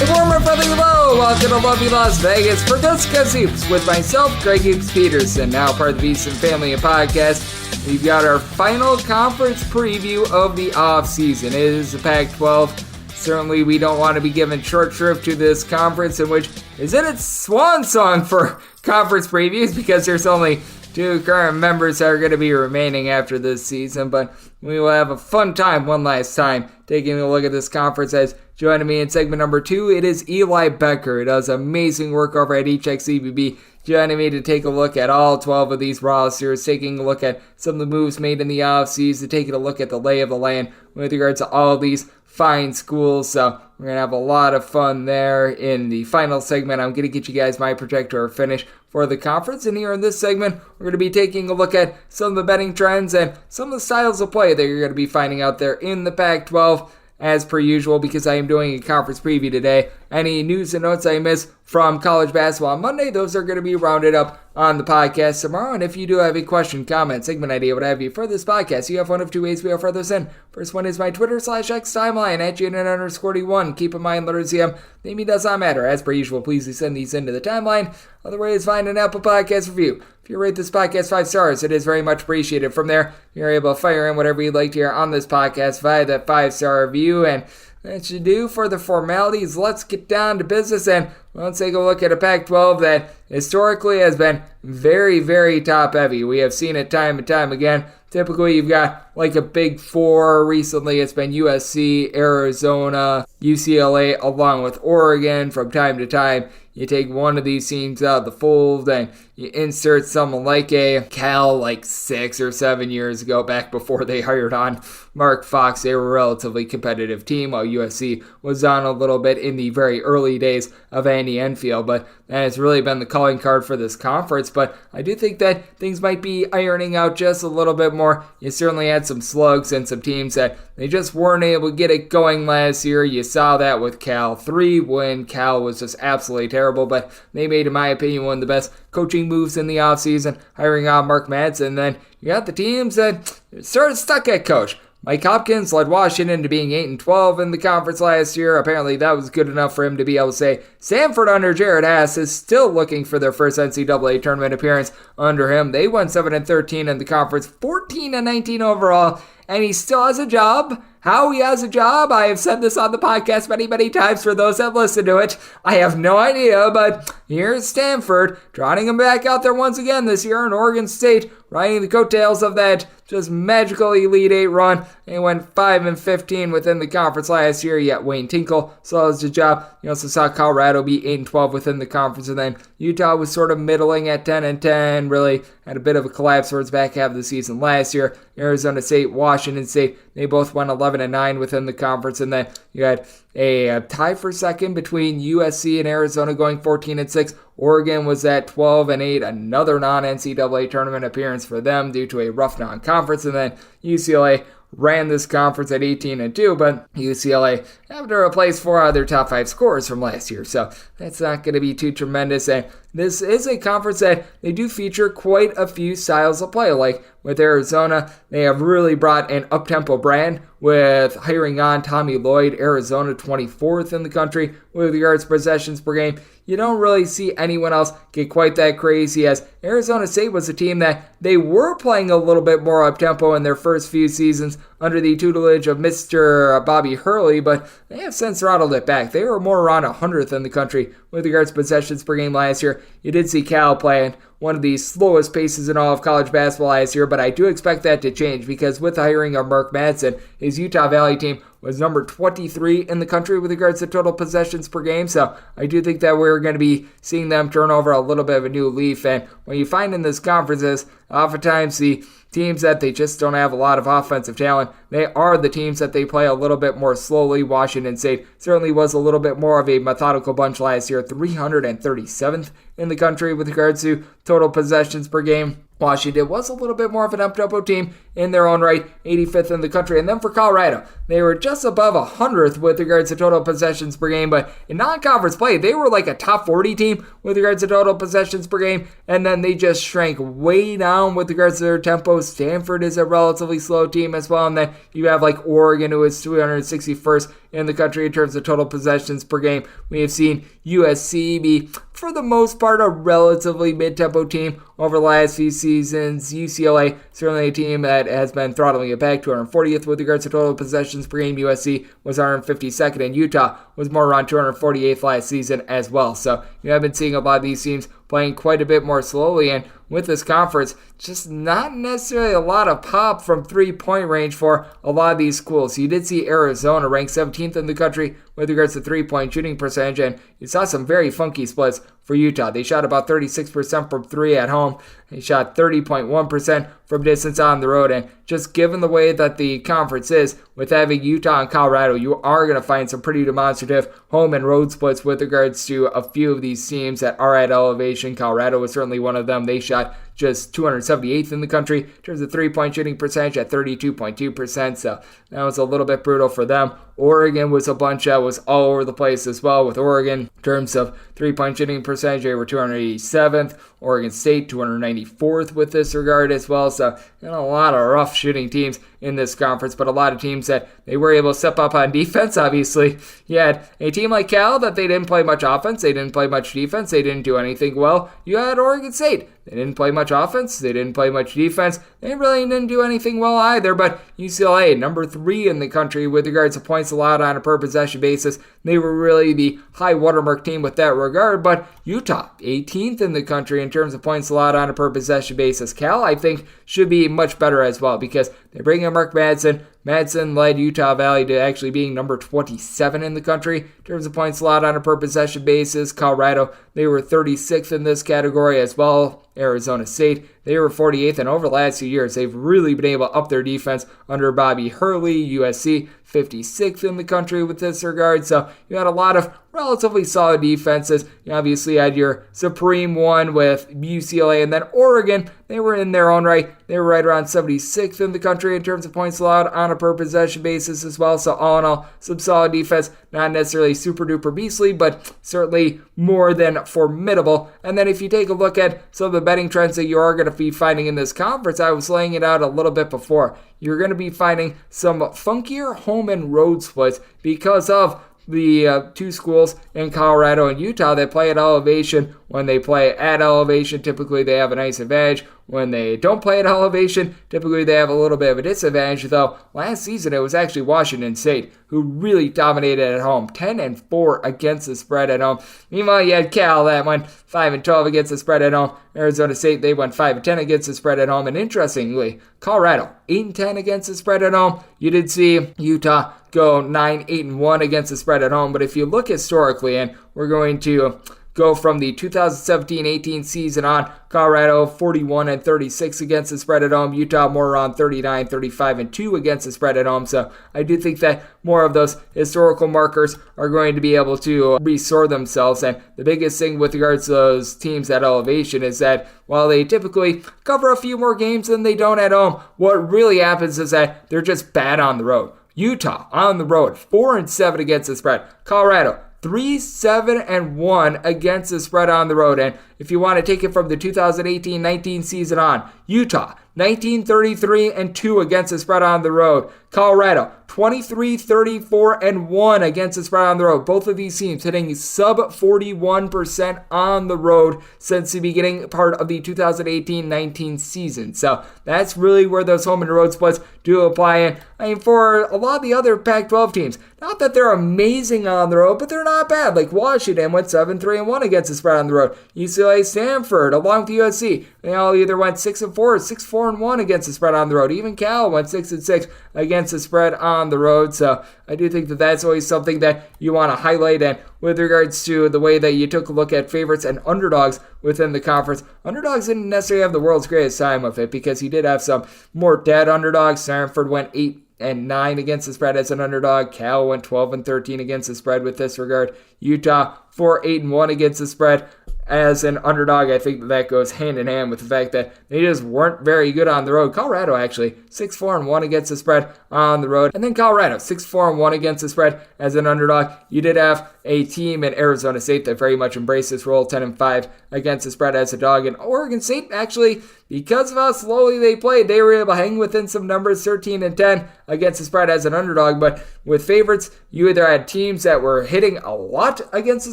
Former brother hello, welcome to lovely Las Vegas for Discuss Hoops with myself, Greg Hoops Peterson, now part of the Beeson Family Podcast. We've got our final conference preview of the offseason. It is the Pac-12. Certainly we don't want to be giving short shrift to this conference, in which is in its swan song for conference previews, because there's only two current members that are going to be remaining after this season, but we will have a fun time one last time taking a look at this conference. As joining me in segment number 2, it is Eli Boettger. He does amazing work over at HXCBB, joining me to take a look at all 12 of these rosters, taking a look at some of the moves made in the offseason, taking a look at the lay of the land with regards to all of these fine schools. So we're going to have a lot of fun there. In the final segment, I'm going to get you guys my projector finish for the conference. And here in this segment, we're going to be taking a look at some of the betting trends and some of the styles of play that you're going to be finding out there in the Pac-12. As per usual, because I am doing a conference preview today, any news and notes I miss from college basketball on Monday, those are going to be rounded up on the podcast tomorrow. And if you do have a question, comment, segment idea, what have you for this podcast, you have one of two ways we offer those in. First one is my Twitter/X timeline at JNN_D1. Keep in mind, letters CM, name does not matter. As per usual, please send these into the timeline. Other ways, find an Apple Podcast review. If you rate this podcast 5 stars, it is very much appreciated. From there, you're able to fire in whatever you'd like to hear on this podcast via that 5-star review. And that should do for the formalities. Let's get down to business, and let's take a look at a Pac-12 that historically has been very, very top-heavy. We have seen it time and time again. Typically, you've got like a big four. Recently, it's been USC, Arizona, UCLA, along with Oregon. From time to time, you take one of these teams out of the fold and you insert someone like a Cal like 6 or 7 years ago, back before they hired on Mark Fox. They were a relatively competitive team, while USC was on a little bit in the very early days of Andy Enfield. But that has really been the calling card for this conference. But I do think that things might be ironing out just a little bit more. You certainly had some slugs and some teams that they just weren't able to get it going last year. You saw that with Cal 3 when Cal was just absolutely terrible. But they made, in my opinion, one of the best coaching moves in the offseason, hiring on Mark Madsen. And then you got the teams that sort of stuck at coach. Mike Hopkins led Washington to being 8-12 in the conference last year. Apparently that was good enough for him to be able to say Stanford under Jared Haas is still looking for their first NCAA tournament appearance under him. They won 7-13 in the conference, 14-19 overall, and he still has a job. How he has a job, I have said this on the podcast many, many times for those that listen to it. I have no idea, but here's Stanford, trotting him back out there once again this year, in Oregon State, riding the coattails of that just magical Elite 8 run. They went 5-15 within the conference last year, yet Wayne Tinkle still has a job. You also saw Colorado be 8-12 within the conference, and then Utah was sort of middling at 10-10, really had a bit of a collapse towards back half of the season last year. Arizona State, Washington State, they both went 11-9 within the conference, and then you had a tie for second between USC and Arizona going 14-6. Oregon was at 12-8, another non-NCAA tournament appearance for them due to a rough non-conference, and then UCLA ran this conference at 18-2, but UCLA having to replace 4 other top 5 scorers from last year, so that's not going to be too tremendous. And this is a conference that they do feature quite a few styles of play. Like with Arizona, they have really brought an up-tempo brand with hiring on Tommy Lloyd. Arizona 24th in the country with regards to possessions per game. You don't really see anyone else get quite that crazy, as Arizona State was a team that they were playing a little bit more up-tempo in their first few seasons under the tutelage of Mr. Bobby Hurley, but they have since throttled it back. They were more around 100th in the country with regards to possessions per game last year. You did see Cal playing one of the slowest paces in all of college basketball last year, but I do expect that to change, because with the hiring of Mark Madsen, his Utah Valley team was number 23 in the country with regards to total possessions per game. So I do think that we're going to be seeing them turn over a little bit of a new leaf. And what you find in this conference is oftentimes the teams that they just don't have a lot of offensive talent, they are the teams that they play a little bit more slowly. Washington State certainly was a little bit more of a methodical bunch last year, 337th in the country with regards to total possessions per game. Washington was a little bit more of an up-tempo team in their own right, 85th in the country. And then for Colorado, they were just above 100th with regards to total possessions per game. But in non-conference play, they were like a top 40 team with regards to total possessions per game. And then they just shrank way down with regards to their tempo. Stanford is a relatively slow team as well. And then you have like Oregon, who is 261st in the country in terms of total possessions per game. We have seen USC be, for the most part, a relatively mid-tempo team over the last few seasons. UCLA, certainly a team that has been throttling it back, 240th with regards to total possessions per game. USC was 152nd, and Utah was more around 248th last season as well. So you have been seeing a lot of these teams playing quite a bit more slowly, and with this conference, just not necessarily a lot of pop from three-point range for a lot of these schools. You did see Arizona ranked 17th in the country with regards to three-point shooting percentage, and you saw some very funky splits for Utah. They shot about 36% from three at home. They shot 30.1% from distance on the road, and just given the way that the conference is, with having Utah and Colorado, you are going to find some pretty demonstrative home and road splits with regards to a few of these teams that are at elevation. Colorado was certainly one of them. They shot just 278th in the country in terms of three-point shooting percentage at 32.2%, so that was a little bit brutal for them. Oregon was was all over the place as well, with Oregon in terms of three-point shooting percentage. They were 287th. Oregon State 294th with this regard as well. So a lot of rough shooting teams in this conference, but a lot of teams that they were able to step up on defense. Obviously, you had a team like Cal that they didn't play much offense, they didn't play much defense, they didn't do anything well. You had Oregon State. They didn't play much offense, they didn't play much defense, they really didn't do anything well either. But UCLA, number 3 in the country with regards to points allowed on a per possession basis, they were really the high watermark team with that regard. But Utah, 18th in the country in terms of points allowed on a per possession basis. Cal, I think, should be much better as well, because they bring in Mark Madsen. Madsen led Utah Valley to actually being number 27 in the country in terms of points allowed on a per possession basis. Colorado, they were 36th in this category as well. Arizona State, they were 48th, and over the last few years, they've really been able to up their defense under Bobby Hurley. USC, 56th in the country with this regard, so you had a lot of relatively solid defenses. You obviously had your supreme one with UCLA, and then Oregon, they were in their own right. They were right around 76th in the country in terms of points allowed on a per possession basis as well. So all in all, some solid defense, not necessarily super duper beastly, but certainly more than formidable. And then if you take a look at some of the betting trends that you are going to be finding in this conference, I was laying it out a little bit before. You're going to be finding some funkier home and road splits because of the two schools in Colorado and Utah that play at elevation. When they play at elevation, typically they have a nice advantage. When they don't play at elevation, typically they have a little bit of a disadvantage, though last season it was actually Washington State who really dominated at home, 10-4 against the spread at home. Meanwhile, you had Cal that went 5-12 against the spread at home. Arizona State, they went 5-10 against the spread at home. And interestingly, Colorado, 8-10 against the spread at home. You did see Utah go 9-8-1 against the spread at home. But if you look historically, and we're going to go from the 2017-18 season on, Colorado 41-36 against the spread at home. Utah more around 39-35-2 against the spread at home. So I do think that more of those historical markers are going to be able to restore themselves. And the biggest thing with regards to those teams at elevation is that while they typically cover a few more games than they don't at home, what really happens is that they're just bad on the road. Utah on the road, 4-7 against the spread. Colorado, 3-7-1 against the spread on the road. And if you want to take it from the 2018-19 season on, Utah, 19-33-2 against the spread on the road. Colorado, 23-34-1 against the spread on the road. Both of these teams hitting sub 41% on the road since the beginning part of the 2018-19 season. So that's really where those home and road splits do apply in. I mean, for a lot of the other Pac-12 teams, not that they're amazing on the road, but they're not bad. Like Washington went 7-3-1 against the spread on the road. UCLA, Stanford, along with USC, they all either went 6-4 or 6-4-1 against the spread on the road. Even Cal went 6-6 against the spread on the road. So I do think that that's always something that you want to highlight. And with regards to the way that you took a look at favorites and underdogs within the conference, underdogs didn't necessarily have the world's greatest time with it, because you did have some more dead underdogs. Stanford went 8-9 against the spread as an underdog. Cal went 12-13 against the spread with this regard. Utah 4-8-1 against the spread. as an underdog. I think that goes hand in hand with the fact that they just weren't very good on the road. Colorado actually 6-4-1 against the spread on the road. And then Colorado 6-4-1 against the spread as an underdog. You did have a team in Arizona State that very much embraced this role, 10-5 against the spread as a dog. And Oregon State actually, because of how slowly they played, they were able to hang within some numbers, 13-10 against the spread as an underdog. But with favorites, you either had teams that were hitting a lot against the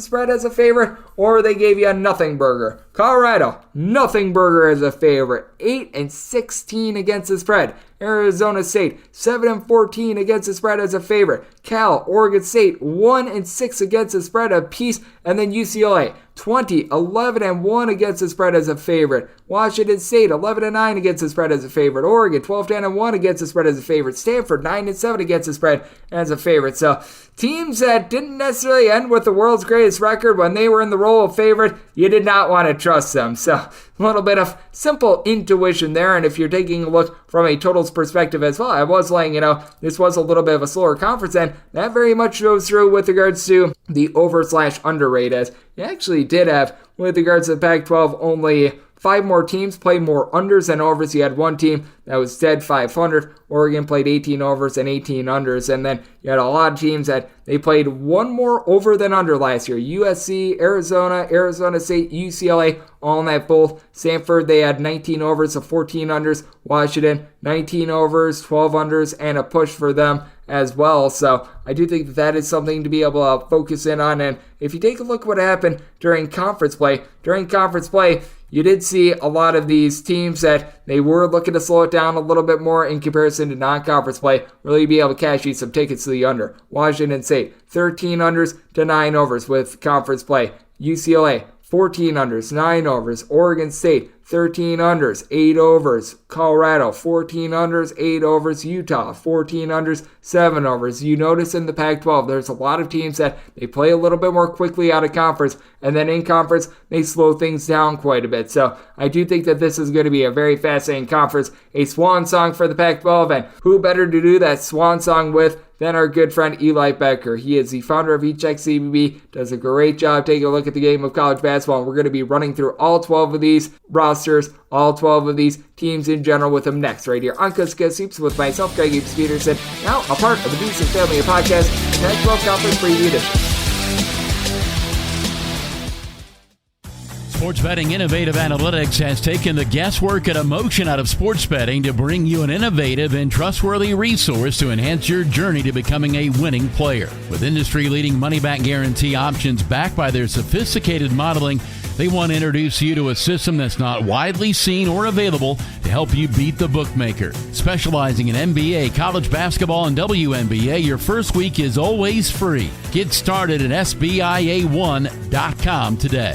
spread as a favorite, or they gave you a nothing burger. Colorado, nothing burger as a favorite, 8-16 against the spread. Arizona State, 7-14 against the spread as a favorite. Cal, Oregon State, 1-6 against the spread apiece. And then UCLA, 11-1 against the spread as a favorite. Washington State, 11-9 against the spread as a favorite. Oregon, 12-1 against the spread as a favorite. Stanford, 9-7 against the spread as a favorite. So teams that didn't necessarily end with the world's greatest record when they were in the role of favorite, you did not want to trust them. So a little bit of simple intuition there. And if you're taking a look from a totals perspective as well, I was letting you know this was a little bit of a slower conference, and that very much goes through with regards to the over/under rate, as you actually did have, with regards to the Pac-12, only 5 more teams played more unders than overs. You had one team that was dead 500. Oregon played 18 overs and 18 unders. And then you had a lot of teams that they played one more over than under last year. USC, Arizona, Arizona State, UCLA, all in that both. Stanford, they had 19 overs of 14 unders. Washington, 19 overs, 12 unders, and a push for them as well. So I do think that is something to be able to focus in on. And if you take a look at what happened during conference play, you did see a lot of these teams that they were looking to slow it down a little bit more in comparison to non-conference play, really be able to cash you some tickets to the under. Washington State, 13 unders to 9 overs with conference play. UCLA, 14 unders, 9 overs. Oregon State, 13 unders, 8 overs. Colorado, 14 unders, 8 overs. Utah, 14 unders, 7 overs. You notice in the Pac-12, there's a lot of teams that they play a little bit more quickly out of conference, and then in conference, they slow things down quite a bit. So I do think that this is going to be a very fascinating conference, a swan song for the Pac-12, and who better to do that swan song with than our good friend Eli Boettger. He is the founder of eCheckCBB, does a great job taking a look at the game of college basketball, and we're going to be running through all 12 of these rosters, all 12 of these teams in general with him next, right here on Coast Soups with myself, Greg Eaps Peterson, now a part of the Decent Family Podcast, Pac-12 Conference Preview Edition. Sports Betting Innovative Analytics has taken the guesswork and emotion out of sports betting to bring you an innovative and trustworthy resource to enhance your journey to becoming a winning player. With industry-leading money-back guarantee options backed by their sophisticated modeling, they want to introduce you to a system that's not widely seen or available to help you beat the bookmaker. Specializing in NBA, college basketball, and WNBA, your first week is always free. Get started at SBIA1.com today.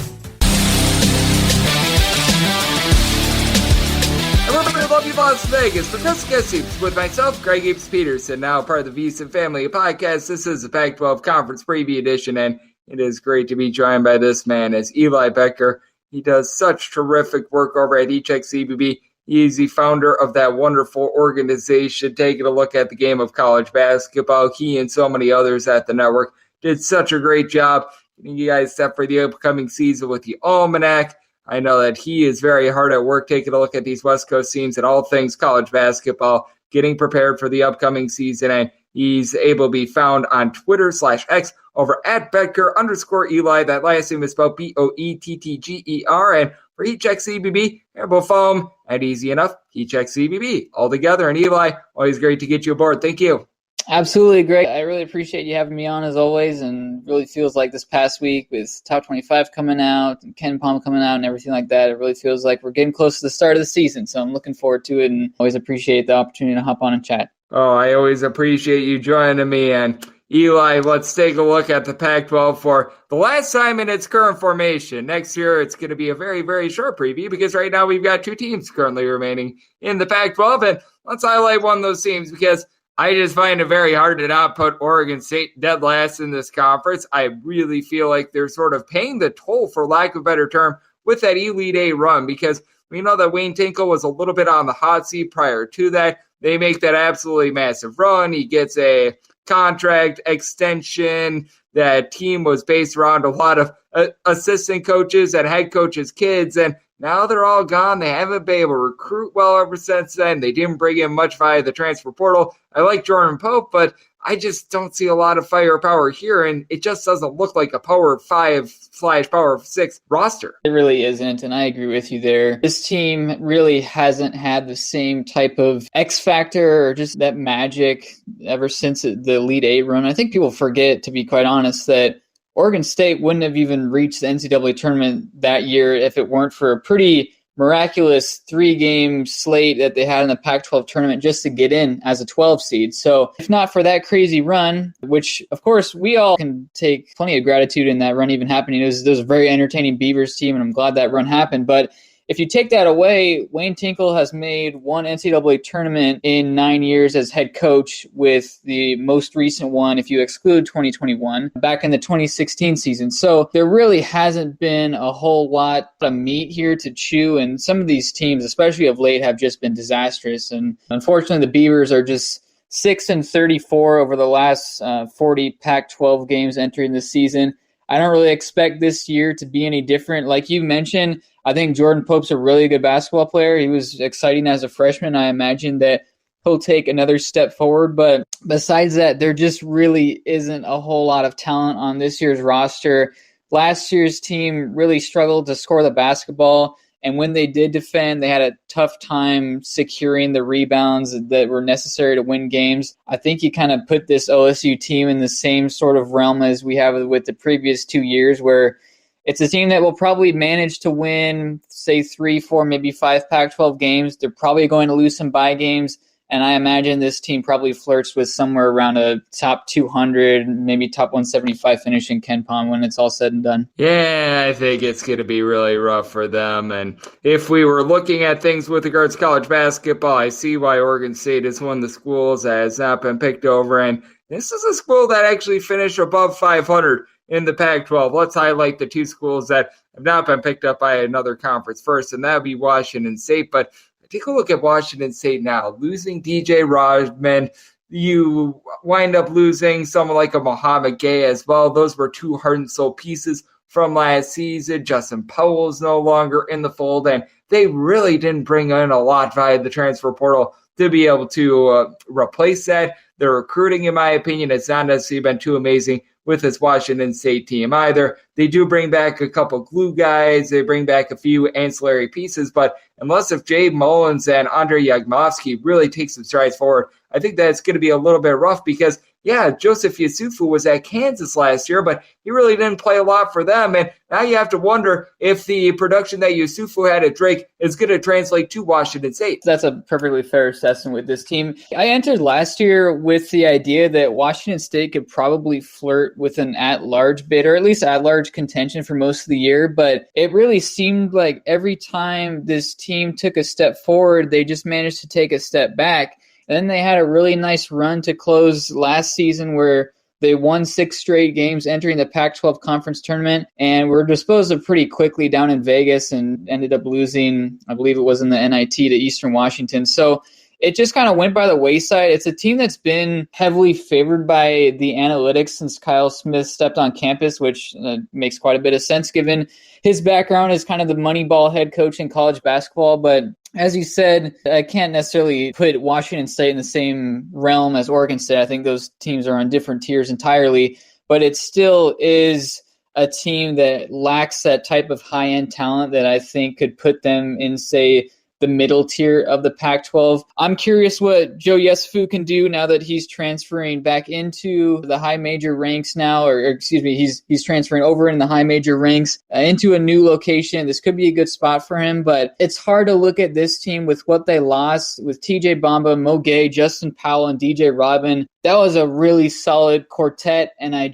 Everybody love you, Las Vegas. For Coast Soups with myself, Greg Eaps Peterson, now part of the Decent Family Podcast. This is the Pac-12 Conference Preview Edition, and it is great to be joined by this man as Eli Boettger. He does such terrific work over at eCheckCBB. He is the founder of that wonderful organization, taking a look at the game of college basketball. He and so many others at the network did such a great job getting you guys set for the upcoming season with the Almanac. I know that he is very hard at work taking a look at these West Coast teams and all things college basketball, getting prepared for the upcoming season, and he's able to be found on Twitter/X over at Boettger_Eli. That last name is spelled Boettger. And for eCheckCBB, we'll follow him at easy enough, eCheckCBB all together. And Eli, always great to get you aboard. Thank you. Absolutely, Greg. I really appreciate you having me on as always, and really feels like this past week with Top 25 coming out and Ken Palm coming out and everything like that, it really feels like we're getting close to the start of the season. So I'm looking forward to it and always appreciate the opportunity to hop on and chat. Oh, I always appreciate you joining me. And Eli, let's take a look at the Pac-12 for the last time in its current formation. Next year, it's going to be a very, very short preview because right now we've got 2 teams currently remaining in the Pac-12. And let's highlight one of those teams because I just find it very hard to not put Oregon State dead last in this conference. I really feel like they're sort of paying the toll, for lack of a better term, with that Elite Eight run, because we know that Wayne Tinkle was a little bit on the hot seat prior to that. They make that absolutely massive run. He gets a contract extension. That team was based around a lot of assistant coaches and head coaches' kids, and now they're all gone. They haven't been able to recruit well ever since then. They didn't bring in much via the transfer portal. I like Jordan Pope, but I just don't see a lot of firepower here, and it just doesn't look like a Power 5/Power 6 roster. It really isn't, and I agree with you there. This team really hasn't had the same type of X factor or just that magic ever since the Elite Eight run. I think people forget, to be quite honest, that Oregon State wouldn't have even reached the NCAA tournament that year if it weren't for a pretty miraculous 3-game slate that they had in the Pac-12 tournament just to get in as a 12 seed. So if not for that crazy run, which of course we all can take plenty of gratitude in that run even happening. It was a very entertaining Beavers team, and I'm glad that run happened. But if you take that away, Wayne Tinkle has made one NCAA tournament in 9 years as head coach, with the most recent one, if you exclude 2021, back in the 2016 season. So there really hasn't been a whole lot of meat here to chew, and some of these teams, especially of late, have just been disastrous. And unfortunately, the Beavers are just 6-34 over the last 40 Pac-12 games entering the season. I don't really expect this year to be any different. Like you mentioned, I think Jordan Pope's a really good basketball player. He was exciting as a freshman. I imagine that he'll take another step forward. But besides that, there just really isn't a whole lot of talent on this year's roster. Last year's team really struggled to score the basketball. And when they did defend, they had a tough time securing the rebounds that were necessary to win games. I think you kind of put this OSU team in the same sort of realm as we have with the previous 2 years, where it's a team that will probably manage to win, say, 3, 4, maybe 5 Pac-12 games. They're probably going to lose some bye games. And I imagine this team probably flirts with somewhere around a top 200, maybe top 175 finish in KenPom when it's all said and done. Yeah, I think it's going to be really rough for them. And if we were looking at things with regards to college basketball, I see why Oregon State is one of the schools that has not been picked over. And this is a school that actually finished above 500 in the Pac-12. Let's highlight the 2 schools that have not been picked up by another conference first, and that would be Washington State. But take a look at Washington State now. Losing DJ Rodman, you wind up losing someone like a Mohamed Gay as well. Those were 2 heart and soul pieces from last season. Justin Powell is no longer in the fold, and they really didn't bring in a lot via the transfer portal to be able to replace that. Their recruiting, in my opinion, has not necessarily been too amazing with this Washington State team either. They do bring back a couple glue guys. They bring back a few ancillary pieces, but unless if Jay Mullins and Andre Yagmovsky really take some strides forward, I think that it's going to be a little bit rough because, yeah, Joseph Yusufu was at Kansas last year, but he really didn't play a lot for them. And now you have to wonder if the production that Yusufu had at Drake is going to translate to Washington State. That's a perfectly fair assessment with this team. I entered last year with the idea that Washington State could probably flirt with an at-large bid, or at least at-large contention for most of the year, but it really seemed like every time this team took a step forward, they just managed to take a step back. And then they had a really nice run to close last season where they won 6 straight games entering the Pac-12 conference tournament and were disposed of pretty quickly down in Vegas and ended up losing, I believe it was in the NIT, to Eastern Washington. So it just kind of went by the wayside. It's a team that's been heavily favored by the analytics since Kyle Smith stepped on campus, which makes quite a bit of sense given his background as kind of the Moneyball head coach in college basketball. But as you said, I can't necessarily put Washington State in the same realm as Oregon State. I think those teams are on different tiers entirely, but it still is a team that lacks that type of high-end talent that I think could put them in, say, the middle tier of the Pac-12. I'm curious what Joe Yesufu can do now that he's transferring back into the high major ranks now, or excuse me, he's transferring over in the high major ranks into a new location. This could be a good spot for him, but it's hard to look at this team with what they lost with TJ Bamba, Mo Gay, Justin Powell, and DJ Rodman. That was a really solid quartet, and I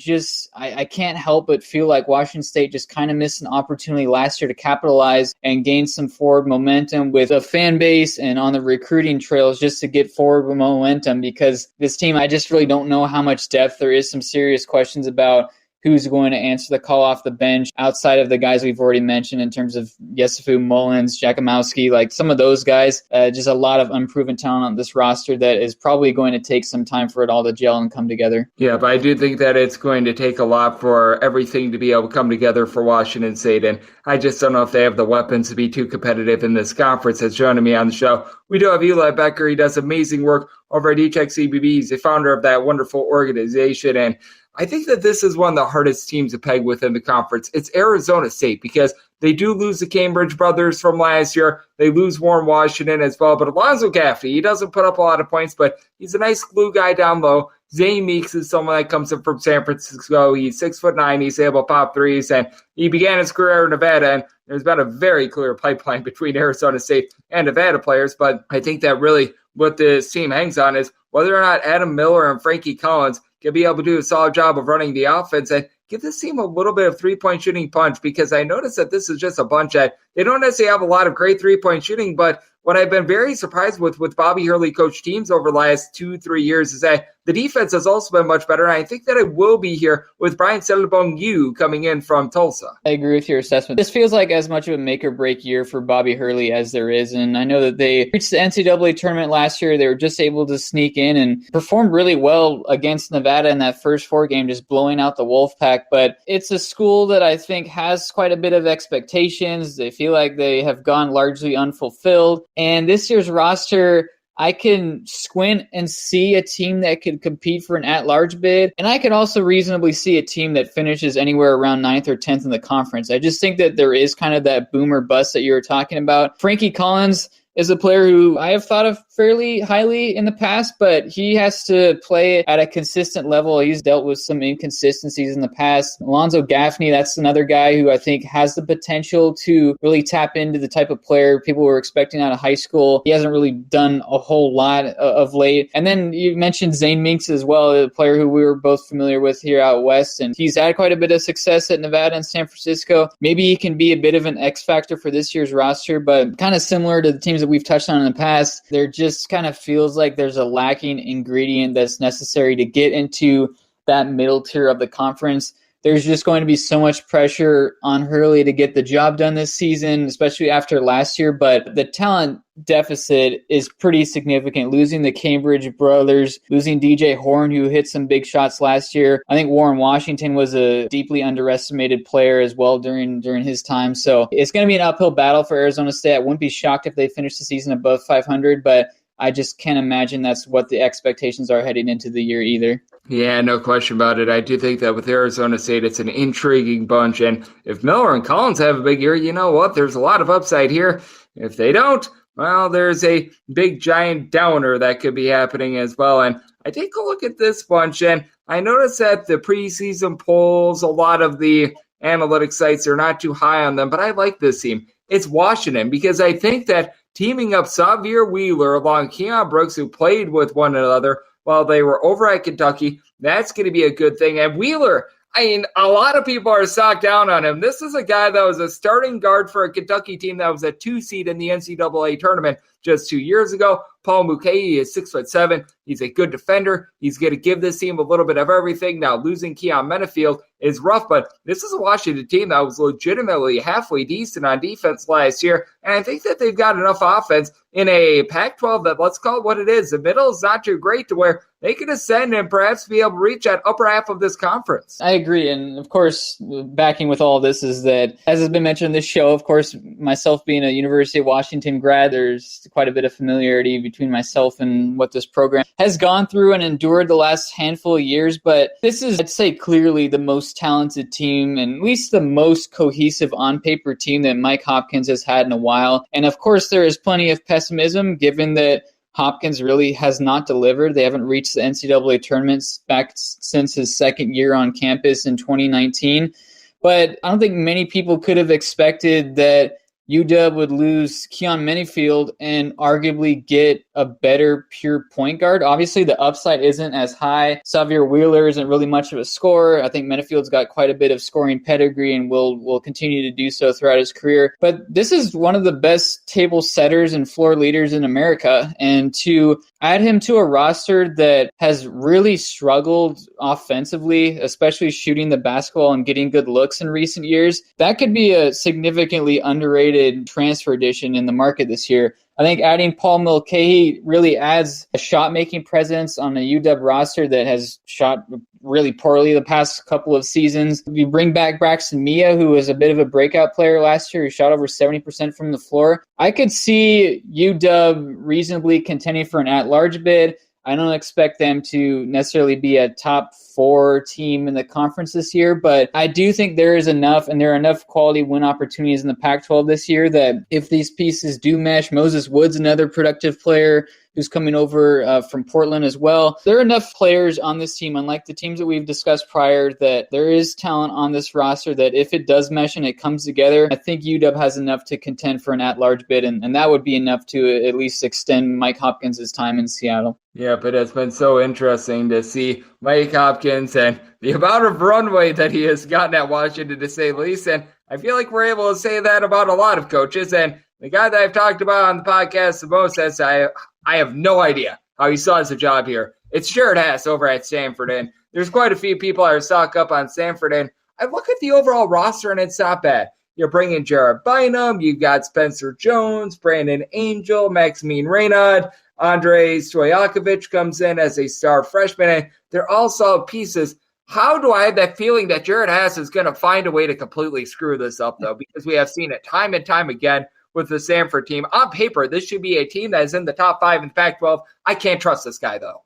can't help but feel like Washington State just kind of missed an opportunity last year to capitalize and gain some forward momentum with a fan base and on the recruiting trails just to get forward with momentum, because this team, I just really don't know how much depth there is. Some serious questions about who's going to answer the call off the bench outside of the guys we've already mentioned in terms of Yesufu, Mullins, Jakimowski, like some of those guys. Just a lot of unproven talent on this roster that is probably going to take some time for it all to gel and come together. Yeah, but I do think that it's going to take a lot for everything to be able to come together for Washington State, and I just don't know if they have the weapons to be too competitive in this conference. As joining me on the show, we do have Eli Boettger. He does amazing work over at HXCBB. He's the founder of that wonderful organization, and I think that this is one of the hardest teams to peg within the conference. It's Arizona State because they do lose the Cambridge brothers from last year. They lose Warren Washington as well. But Alonzo Gaffney, he doesn't put up a lot of points, but he's a nice glue guy down low. Zane Meeks is someone that comes in from San Francisco. He's 6'9". He's able to pop threes, and he began his career in Nevada. And there's been a very clear pipeline between Arizona State and Nevada players. But I think that really what this team hangs on is whether or not Adam Miller and Frankie Collins can be able to do a solid job of running the offense and give this team a little bit of three-point shooting punch, because I noticed that this is just a bunch that they don't necessarily have a lot of great three-point shooting, but what I've been very surprised with Bobby Hurley coached teams over the last 2-3 years is that the defense has also been much better, and I think that it will be here with Brian Settlebong-Yu coming in from Tulsa. I agree with your assessment. This feels like as much of a make-or-break year for Bobby Hurley as there is, and I know that they reached the NCAA tournament last year. They were just able to sneak in and performed really well against Nevada in that first 4 game, just blowing out the Wolfpack, but it's a school that I think has quite a bit of expectations. They feel like they have gone largely unfulfilled, and this year's roster, I can squint and see a team that could compete for an at-large bid, and I could also reasonably see a team that finishes anywhere around 9th or 10th in the conference. I just think that there is kind of that boom or bust that you were talking about. Frankie Collins is a player who I have thought of fairly highly in the past, but he has to play at a consistent level. He's dealt with some inconsistencies in the past. Alonzo Gaffney, that's another guy who I think has the potential to really tap into the type of player people were expecting out of high school. He hasn't really done a whole lot of late. And then you mentioned Zane Meeks as well, a player who we were both familiar with here out west, and he's had quite a bit of success at Nevada and San Francisco. Maybe he can be a bit of an X factor for this year's roster, but kind of similar to the teams that we've touched on in the past, there just kind of feels like there's a lacking ingredient that's necessary to get into that middle tier of the conference. There's just going to be so much pressure on Hurley to get the job done this season, especially after last year, but the talent deficit is pretty significant. Losing the Cambridge brothers, losing DJ Horn, who hit some big shots last year. I think Warren Washington was a deeply underestimated player as well during his time. So it's going to be an uphill battle for Arizona State. I wouldn't be shocked if they finish the season above 500, but I just can't imagine that's what the expectations are heading into the year either. Yeah, no question about it. I do think that with Arizona State, it's an intriguing bunch. And if Miller and Collins have a big year, you know what? There's a lot of upside here. If they don't, well, there's a big giant downer that could be happening as well. And I take a look at this bunch, and I noticed that the preseason polls, a lot of the analytic sites are not too high on them, but I like this team. It's Washington, because I think that teaming up Xavier Wheeler along Keon Brooks, who played with one another while they were over at Kentucky, that's going to be a good thing. And Wheeler, I mean, a lot of people are socked down on him. This is a guy that was a starting guard for a Kentucky team that was a 2 seed in the NCAA tournament just 2 years ago. Paul Mukasey is 6'7". He's a good defender. He's going to give this team a little bit of everything. Now, losing Keon Menafield is rough, but this is a Washington team that was legitimately halfway decent on defense last year, and I think that they've got enough offense in a Pac-12 that, let's call it what it is, the middle is not too great to where they can ascend and perhaps be able to reach that upper half of this conference. I agree, and of course, backing with all this is that, as has been mentioned in this show, of course, myself being a University of Washington grad, there's quite a bit of familiarity between myself and what this program has gone through and endured the last handful of years, but this is, I'd say, clearly the most talented team and at least the most cohesive on-paper team that Mike Hopkins has had in a while. And of course, there is plenty of pessimism given that Hopkins really has not delivered. They haven't reached the NCAA tournaments back since his second year on campus in 2019. But I don't think many people could have expected that UW would lose Keon Minifield and arguably get a better pure point guard. Obviously, the upside isn't as high. Xavier Wheeler isn't really much of a scorer. I think Minifield's got quite a bit of scoring pedigree and will continue to do so throughout his career. But this is one of the best table setters and floor leaders in America. And to add him to a roster that has really struggled offensively, especially shooting the basketball and getting good looks in recent years, that could be a significantly underrated transfer addition in the market this year. I think adding Paul Mulcahy really adds a shot-making presence on a UW roster that has shot really poorly the past couple of seasons. We bring back Braxton Mia, who was a bit of a breakout player last year, who shot over 70% from the floor. I could see UW reasonably contending for an at-large bid. I don't expect them to necessarily be a top 4 team in the conference this year, but I do think there is enough, and there are enough quality win opportunities in the Pac-12 this year that if these pieces do mesh, Moses Wood's another productive player who's coming over from Portland as well. There are enough players on this team, unlike the teams that we've discussed prior, that there is talent on this roster that if it does mesh and it comes together, I think UW has enough to contend for an at-large bid, and that would be enough to at least extend Mike Hopkins' time in Seattle. Yeah, but it's been so interesting to see Mike Hopkins and the amount of runway that he has gotten at Washington, to say the least. And I feel like we're able to say that about a lot of coaches. And the guy that I've talked about on the podcast the most says I have no idea how he still has a job here. It's Jared Hass over at Stanford. And there's quite a few people that are stocked up on Stanford. And I look at the overall roster, and it's not bad. You're bringing Jared Bynum. You've got Spencer Jones, Brandon Angel, Maximine Reynaud. Andrei Stojakovic comes in as a star freshman, and they're all solid pieces. How do I have that feeling that Jared Hass is going to find a way to completely screw this up, though? Because we have seen it time and time again with the Stanford team. On paper, this should be a team that is in the top 5 in Pac-12. I can't trust this guy, though.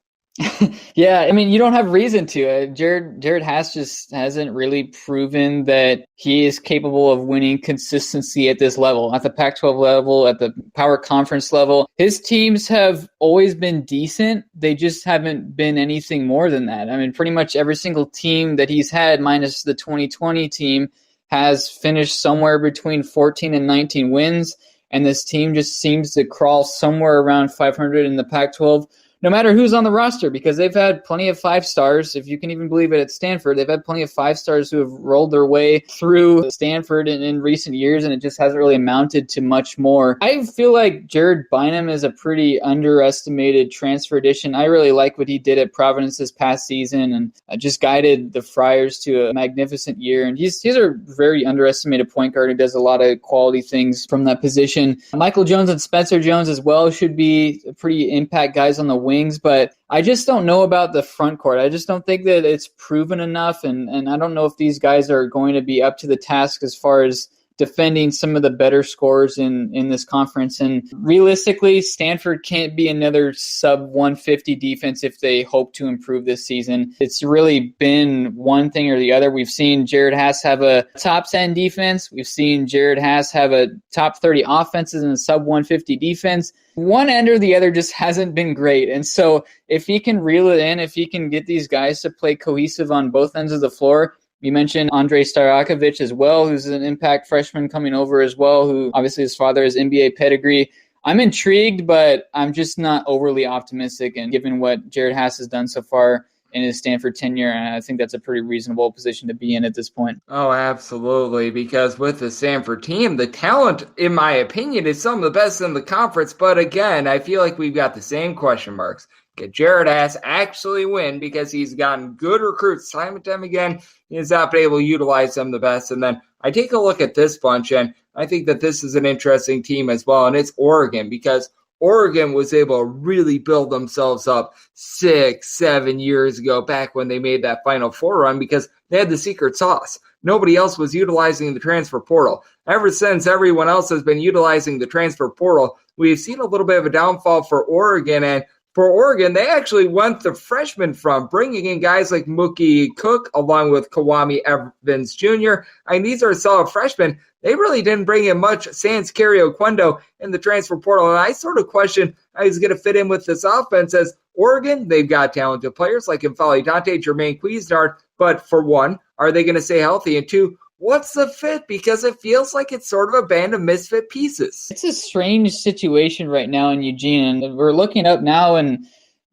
Yeah, I mean, you don't have reason to. Jared Hass just hasn't really proven that he is capable of winning consistency at this level, at the Pac-12 level, at the power conference level. His teams have always been decent. They just haven't been anything more than that. I mean, pretty much every single team that he's had, minus the 2020 team, has finished somewhere between 14 and 19 wins, and this team just seems to crawl somewhere around 500 in the Pac-12. No matter who's on the roster, because they've had plenty of 5-stars, if you can even believe it, at Stanford. They've had plenty of 5-stars who have rolled their way through Stanford in recent years, and it just hasn't really amounted to much more. I feel like Jared Bynum is a pretty underestimated transfer addition. I really like what he did at Providence this past season, and just guided the Friars to a magnificent year. And he's a very underestimated point guard who does a lot of quality things from that position. Michael Jones and Spencer Jones as well should be pretty impact guys on the wing. But I just don't know about the front court. I just don't think that it's proven enough, and I don't know if these guys are going to be up to the task as far as defending some of the better scorers in this conference. And realistically, Stanford can't be another sub-150 defense if they hope to improve this season. It's really been one thing or the other. We've seen Jared Hass have a top 10 defense. We've seen Jared Hass have a top 30 offenses and a sub-150 defense. One end or the other just hasn't been great. And so if he can reel it in, if he can get these guys to play cohesive on both ends of the floor, you mentioned Andrei Stojakovic as well, who's an impact freshman coming over as well, who obviously his father has NBA pedigree. I'm intrigued, but I'm just not overly optimistic. And given what Jared Hass has done so far in his Stanford tenure, I think that's a pretty reasonable position to be in at this point. Oh, absolutely, because with the Stanford team, the talent, in my opinion, is some of the best in the conference. But again, I feel like we've got the same question marks. Can Jared Hass actually win? Because he's gotten good recruits time and time again. He's not been able to utilize them the best. And then I take a look at this bunch, and I think that this is an interesting team as well, and it's Oregon, because Oregon was able to really build themselves up 6-7 years ago, back when they made that Final Four run, because they had the secret sauce. Nobody else was utilizing the transfer portal. Ever since everyone else has been utilizing the transfer portal, we've seen a little bit of a downfall for Oregon. And for Oregon, they actually went the freshman from, bringing in guys like Mookie Cook along with Kawami Evans Jr. I mean, these are solid freshmen. They really didn't bring in much sans Kerry Oquendo in the transfer portal. And I sort of question how he's going to fit in with this offense. As Oregon, they've got talented players like N'Faly Dante, Jermaine Cuisinart. But for one, are they going to stay healthy? And two, what's the fit? Because it feels like it's sort of a band of misfit pieces. It's a strange situation right now in Eugene. And we're looking up now, and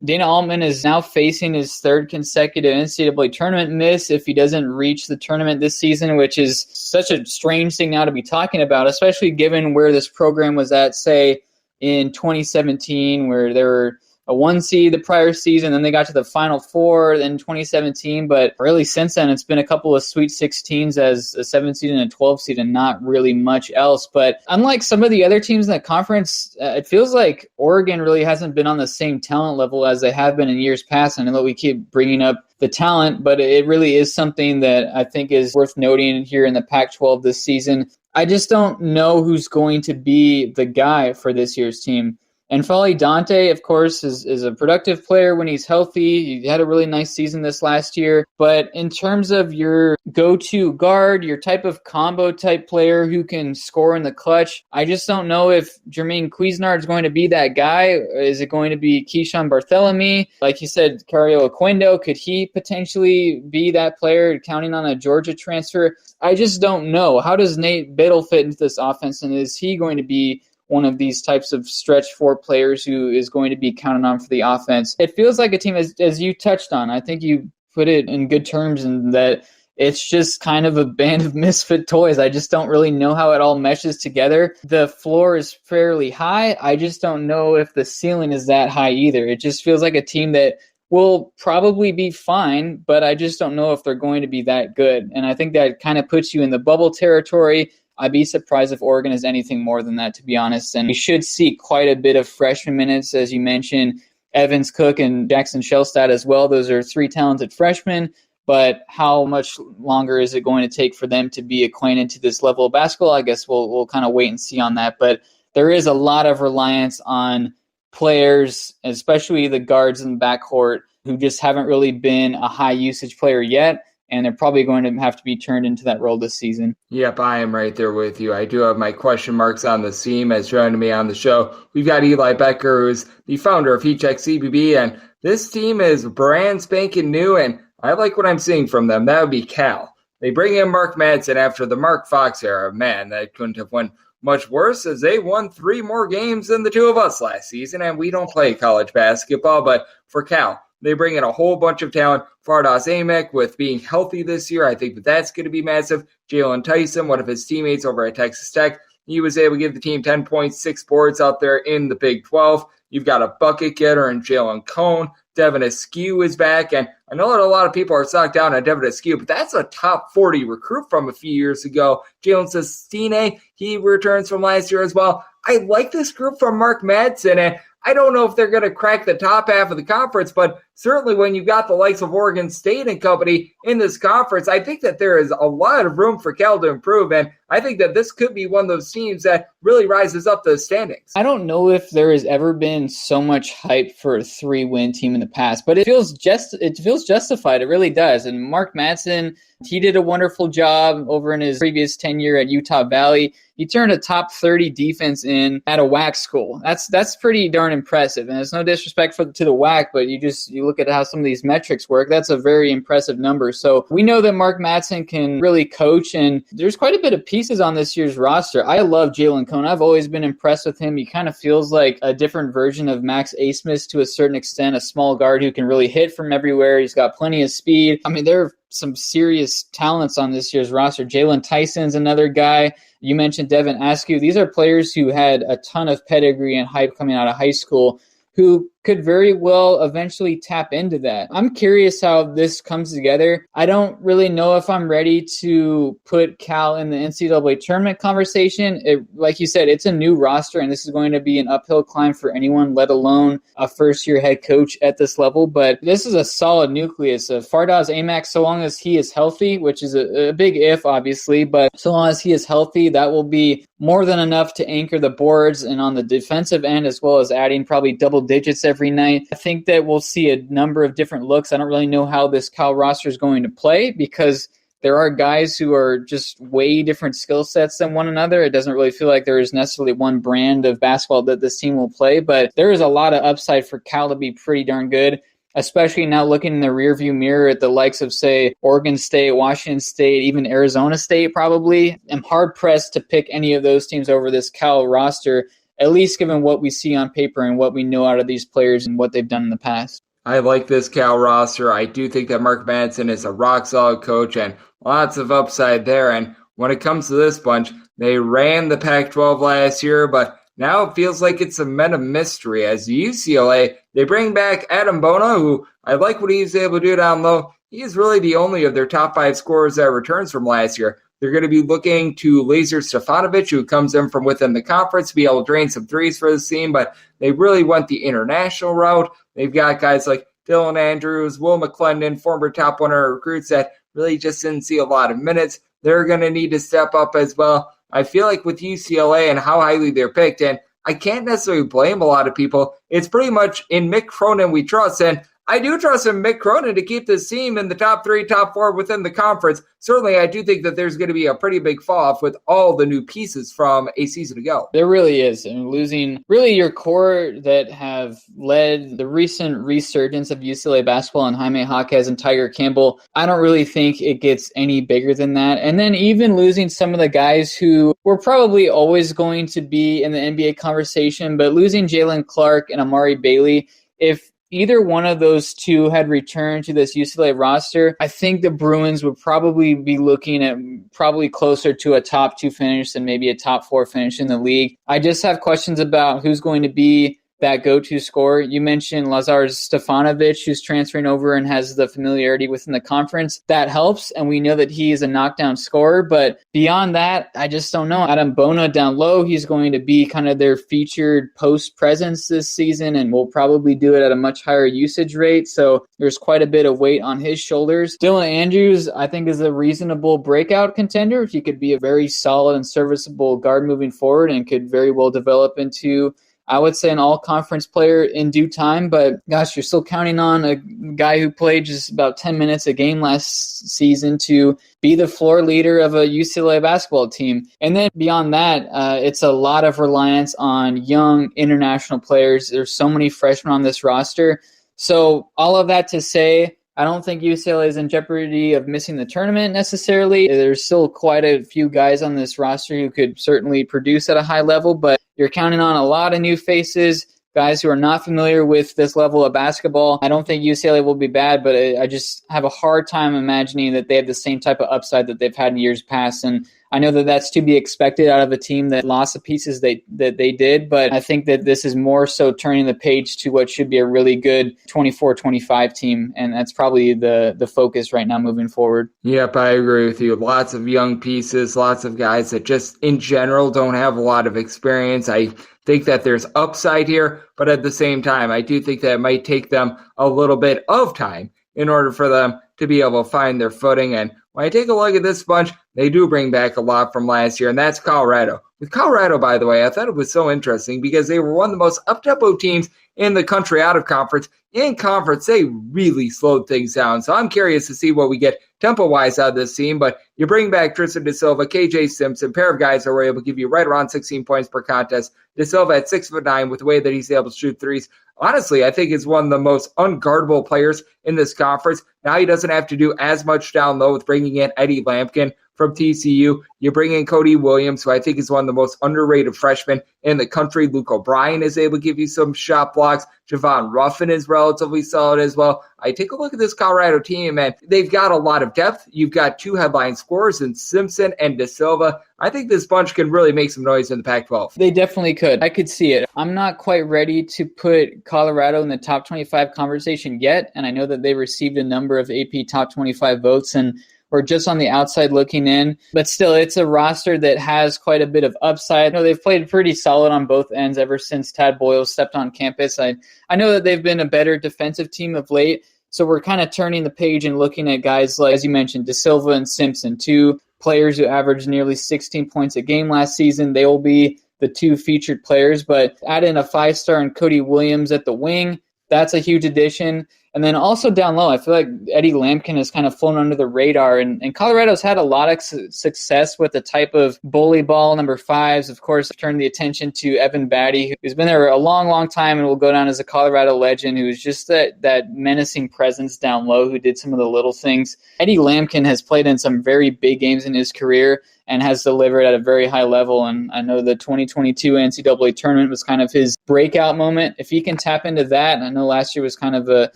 Dana Altman is now facing his third consecutive NCAA tournament miss if he doesn't reach the tournament this season, which is such a strange thing now to be talking about, especially given where this program was at, say, in 2017, where they were a 1 seed the prior season, then they got to the Final Four in 2017, but really since then it's been a couple of Sweet 16s as a 7 seed and a 12 seed and not really much else. But unlike some of the other teams in the conference, it feels like Oregon really hasn't been on the same talent level as they have been in years past. And I know we keep bringing up the talent, but it really is something that I think is worth noting here in the Pac-12 this season. I just don't know who's going to be the guy for this year's team. And N'Faly Dante, of course, is a productive player when he's healthy. He had a really nice season this last year. But in terms of your go-to guard, your type of combo type player who can score in the clutch, I just don't know if Jermaine Cuisinart is going to be that guy. Is it going to be Keyshawn Barthelemy? Like you said, Cario Oquendo, could he potentially be that player counting on a Georgia transfer? I just don't know. How does Nate Biddle fit into this offense, and is he going to be one of these types of stretch four players who is going to be counted on for the offense? It feels like a team, as you touched on, I think you put it in good terms, in that it's just kind of a band of misfit toys. I just don't really know how it all meshes together. The floor is fairly high. I just don't know if the ceiling is that high either. It just feels like a team that will probably be fine, but I just don't know if they're going to be that good. And I think that kind of puts you in the bubble territory. I'd be surprised if Oregon is anything more than that, to be honest. And we should see quite a bit of freshman minutes, as you mentioned, Evans, Cook, and Jackson Shellstad as well. Those are three talented freshmen. But how much longer is it going to take for them to be acquainted to this level of basketball? I guess we'll kind of wait and see on that. But there is a lot of reliance on players, especially the guards in the backcourt, who just haven't really been a high usage player yet. And they're probably going to have to be turned into that role this season. Yep, I am right there with you. I do have my question marks on the seam. As joining me on the show, we've got Eli Boettger, who's the founder of HeatCheck CBB, and this team is brand spanking new, and I like what I'm seeing from them. That would be Cal. They bring in Mark Madsen after the Mark Fox era. Man, that couldn't have went much worse, as they won 3 more games than the two of us last season, and we don't play college basketball. But for Cal, they bring in a whole bunch of talent. Fardaws Aimaq, with being healthy this year, I think that's going to be massive. Jalen Tyson, one of his teammates over at Texas Tech, he was able to give the team 10 points, 6 boards out there in the Big 12. You've got a bucket getter in Jalen Cone. Devin Askew is back, and I know that a lot of people are sucked down on Devin Askew, but that's a top 40 recruit from a few years ago. Jalen Sestine, he returns from last year as well. I like this group from Mark Madsen, and I don't know if they're going to crack the top half of the conference, but certainly when you've got the likes of Oregon State and company in this conference, I think that there is a lot of room for Cal to improve, and I think that this could be one of those teams that really rises up the standings. I don't know if there has ever been so much hype for a 3-win team in the past, but it feels justified. It really does. And Mark Madsen, he did a wonderful job over in his previous tenure at Utah Valley. He turned a top 30 defense in at a WAC school. That's pretty darn impressive. And it's no disrespect to the WAC, but you look at how some of these metrics work. That's a very impressive number. So we know that Mark Madsen can really coach, and there's quite a bit of pieces on this year's roster. I love Jalen Cone. I've always been impressed with him. He kind of feels like a different version of Max Asmus to a certain extent, a small guard who can really hit from everywhere. He's got plenty of speed. I mean, there are some serious talents on this year's roster. Jalen Tyson's another guy. You mentioned Devin Askew. These are players who had a ton of pedigree and hype coming out of high school, who could very well eventually tap into that. I'm curious how this comes together. I don't really know if I'm ready to put Cal in the NCAA tournament conversation. Like you said, it's a new roster, and this is going to be an uphill climb for anyone, let alone a first-year head coach at this level. But this is a solid nucleus of Fardaws Aimaq, so long as he is healthy, which is a big if, obviously, but so long as he is healthy, that will be more than enough to anchor the boards, and on the defensive end, as well as adding probably double digits every night. I think that we'll see a number of different looks. I don't really know how this Cal roster is going to play, because there are guys who are just way different skill sets than one another. It doesn't really feel like there is necessarily one brand of basketball that this team will play, but there is a lot of upside for Cal to be pretty darn good. especially now looking in the rearview mirror at the likes of, say, Oregon State, Washington State, even Arizona State probably. I'm hard-pressed to pick any of those teams over this Cal roster, at least given what we see on paper and what we know out of these players and what they've done in the past. I like this Cal roster. I do think that Mark Madsen is a rock-solid coach and lots of upside there. And when it comes to this bunch, they ran the Pac-12 last year, but now it feels like it's a meta mystery. As UCLA, they bring back Adam Bona, who I like what he's able to do down low. He is really the only of their top 5 scorers that returns from last year. They're going to be looking to Lazar Stefanovic, who comes in from within the conference, to be able to drain some threes for the team, but they really went the international route. They've got guys like Dylan Andrews, Will McClendon, former top 100 recruits that really just didn't see a lot of minutes. They're going to need to step up as well. I feel like with UCLA and how highly they're picked, and I can't necessarily blame a lot of people, it's pretty much in Mick Cronin we trust, and I do trust in Mick Cronin to keep this team in the top 3, top 4 within the conference. Certainly, I do think that there's going to be a pretty big fall-off with all the new pieces from a season ago. There really is. And losing really your core that have led the recent resurgence of UCLA basketball and Jaime Jaquez and Tiger Campbell, I don't really think it gets any bigger than that. And then even losing some of the guys who were probably always going to be in the NBA conversation, but losing Jalen Clark and Amari Bailey, if either one of those two had returned to this UCLA roster, I think the Bruins would probably be looking at probably closer to a top 2 finish than maybe a top 4 finish in the league. I just have questions about who's going to be that go-to scorer. You mentioned Lazar Stefanovic, who's transferring over and has the familiarity within the conference. That helps, and we know that he is a knockdown scorer, but beyond that, I just don't know. Adam Bona down low, he's going to be kind of their featured post presence this season, and will probably do it at a much higher usage rate, so there's quite a bit of weight on his shoulders. Dylan Andrews, I think, is a reasonable breakout contender. He could be a very solid and serviceable guard moving forward and could very well develop into, I would say, an all-conference player in due time, but gosh, you're still counting on a guy who played just about 10 minutes a game last season to be the floor leader of a UCLA basketball team. And then beyond that, it's a lot of reliance on young international players. There's so many freshmen on this roster. So all of that to say, I don't think UCLA is in jeopardy of missing the tournament necessarily. There's still quite a few guys on this roster who could certainly produce at a high level, but you're counting on a lot of new faces, guys who are not familiar with this level of basketball. I don't think UCLA will be bad, but I just have a hard time imagining that they have the same type of upside that they've had in years past. And I know that that's to be expected out of a team that lost the pieces that they did, but I think that this is more so turning the page to what should be a really good 24-25 team, and that's probably the focus right now moving forward. Yep, I agree with you. Lots of young pieces, lots of guys that just in general don't have a lot of experience. I think that there's upside here, but at the same time, I do think that it might take them a little bit of time in order for them to be able to find their footing. And when I take a look at this bunch, they do bring back a lot from last year, and that's Colorado. With Colorado, by the way, I thought it was so interesting because they were one of the most up-tempo teams in the country out of conference. In conference, they really slowed things down. So I'm curious to see what we get tempo-wise out of this team. But you bring back Tristan De Silva, KJ Simpson, pair of guys that were able to give you right around 16 points per contest. De Silva at 6'9" with the way that he's able to shoot threes. Honestly, I think he's one of the most unguardable players in this conference. Now he doesn't have to do as much down low with bringing in Eddie Lampkin from TCU. You bring in Cody Williams, who I think is one of the most underrated freshmen in the country. Luke O'Brien is able to give you some shot blocks. Javon Ruffin is relatively solid as well. I take a look at this Colorado team, and they've got a lot of depth. You've got 2 headline scorers in Simpson and De Silva. I think this bunch can really make some noise in the Pac-12. They definitely could. I could see it. I'm not quite ready to put Colorado in the top 25 conversation yet, and I know that they received a number of AP top 25 votes, and we're just on the outside looking in. But still, it's a roster that has quite a bit of upside. They've played pretty solid on both ends ever since Tad Boyle stepped on campus. I know that they've been a better defensive team of late, so we're kind of turning the page and looking at guys like, as you mentioned, De Silva and Simpson, 2 players who averaged nearly 16 points a game last season. They will be the 2 featured players, but add in a 5-star and Cody Williams at the wing. That's a huge addition. And then also down low, I feel like Eddie Lampkin has kind of flown under the radar, and Colorado's had a lot of success with the type of bully ball number 5s. Of course, turned the attention to Evan Batty, who's been there a long, long time and will go down as a Colorado legend, who's just that menacing presence down low who did some of the little things. Eddie Lampkin has played in some very big games in his career and has delivered at a very high level. And I know the 2022 NCAA tournament was kind of his breakout moment. If he can tap into that, and I know last year was kind of a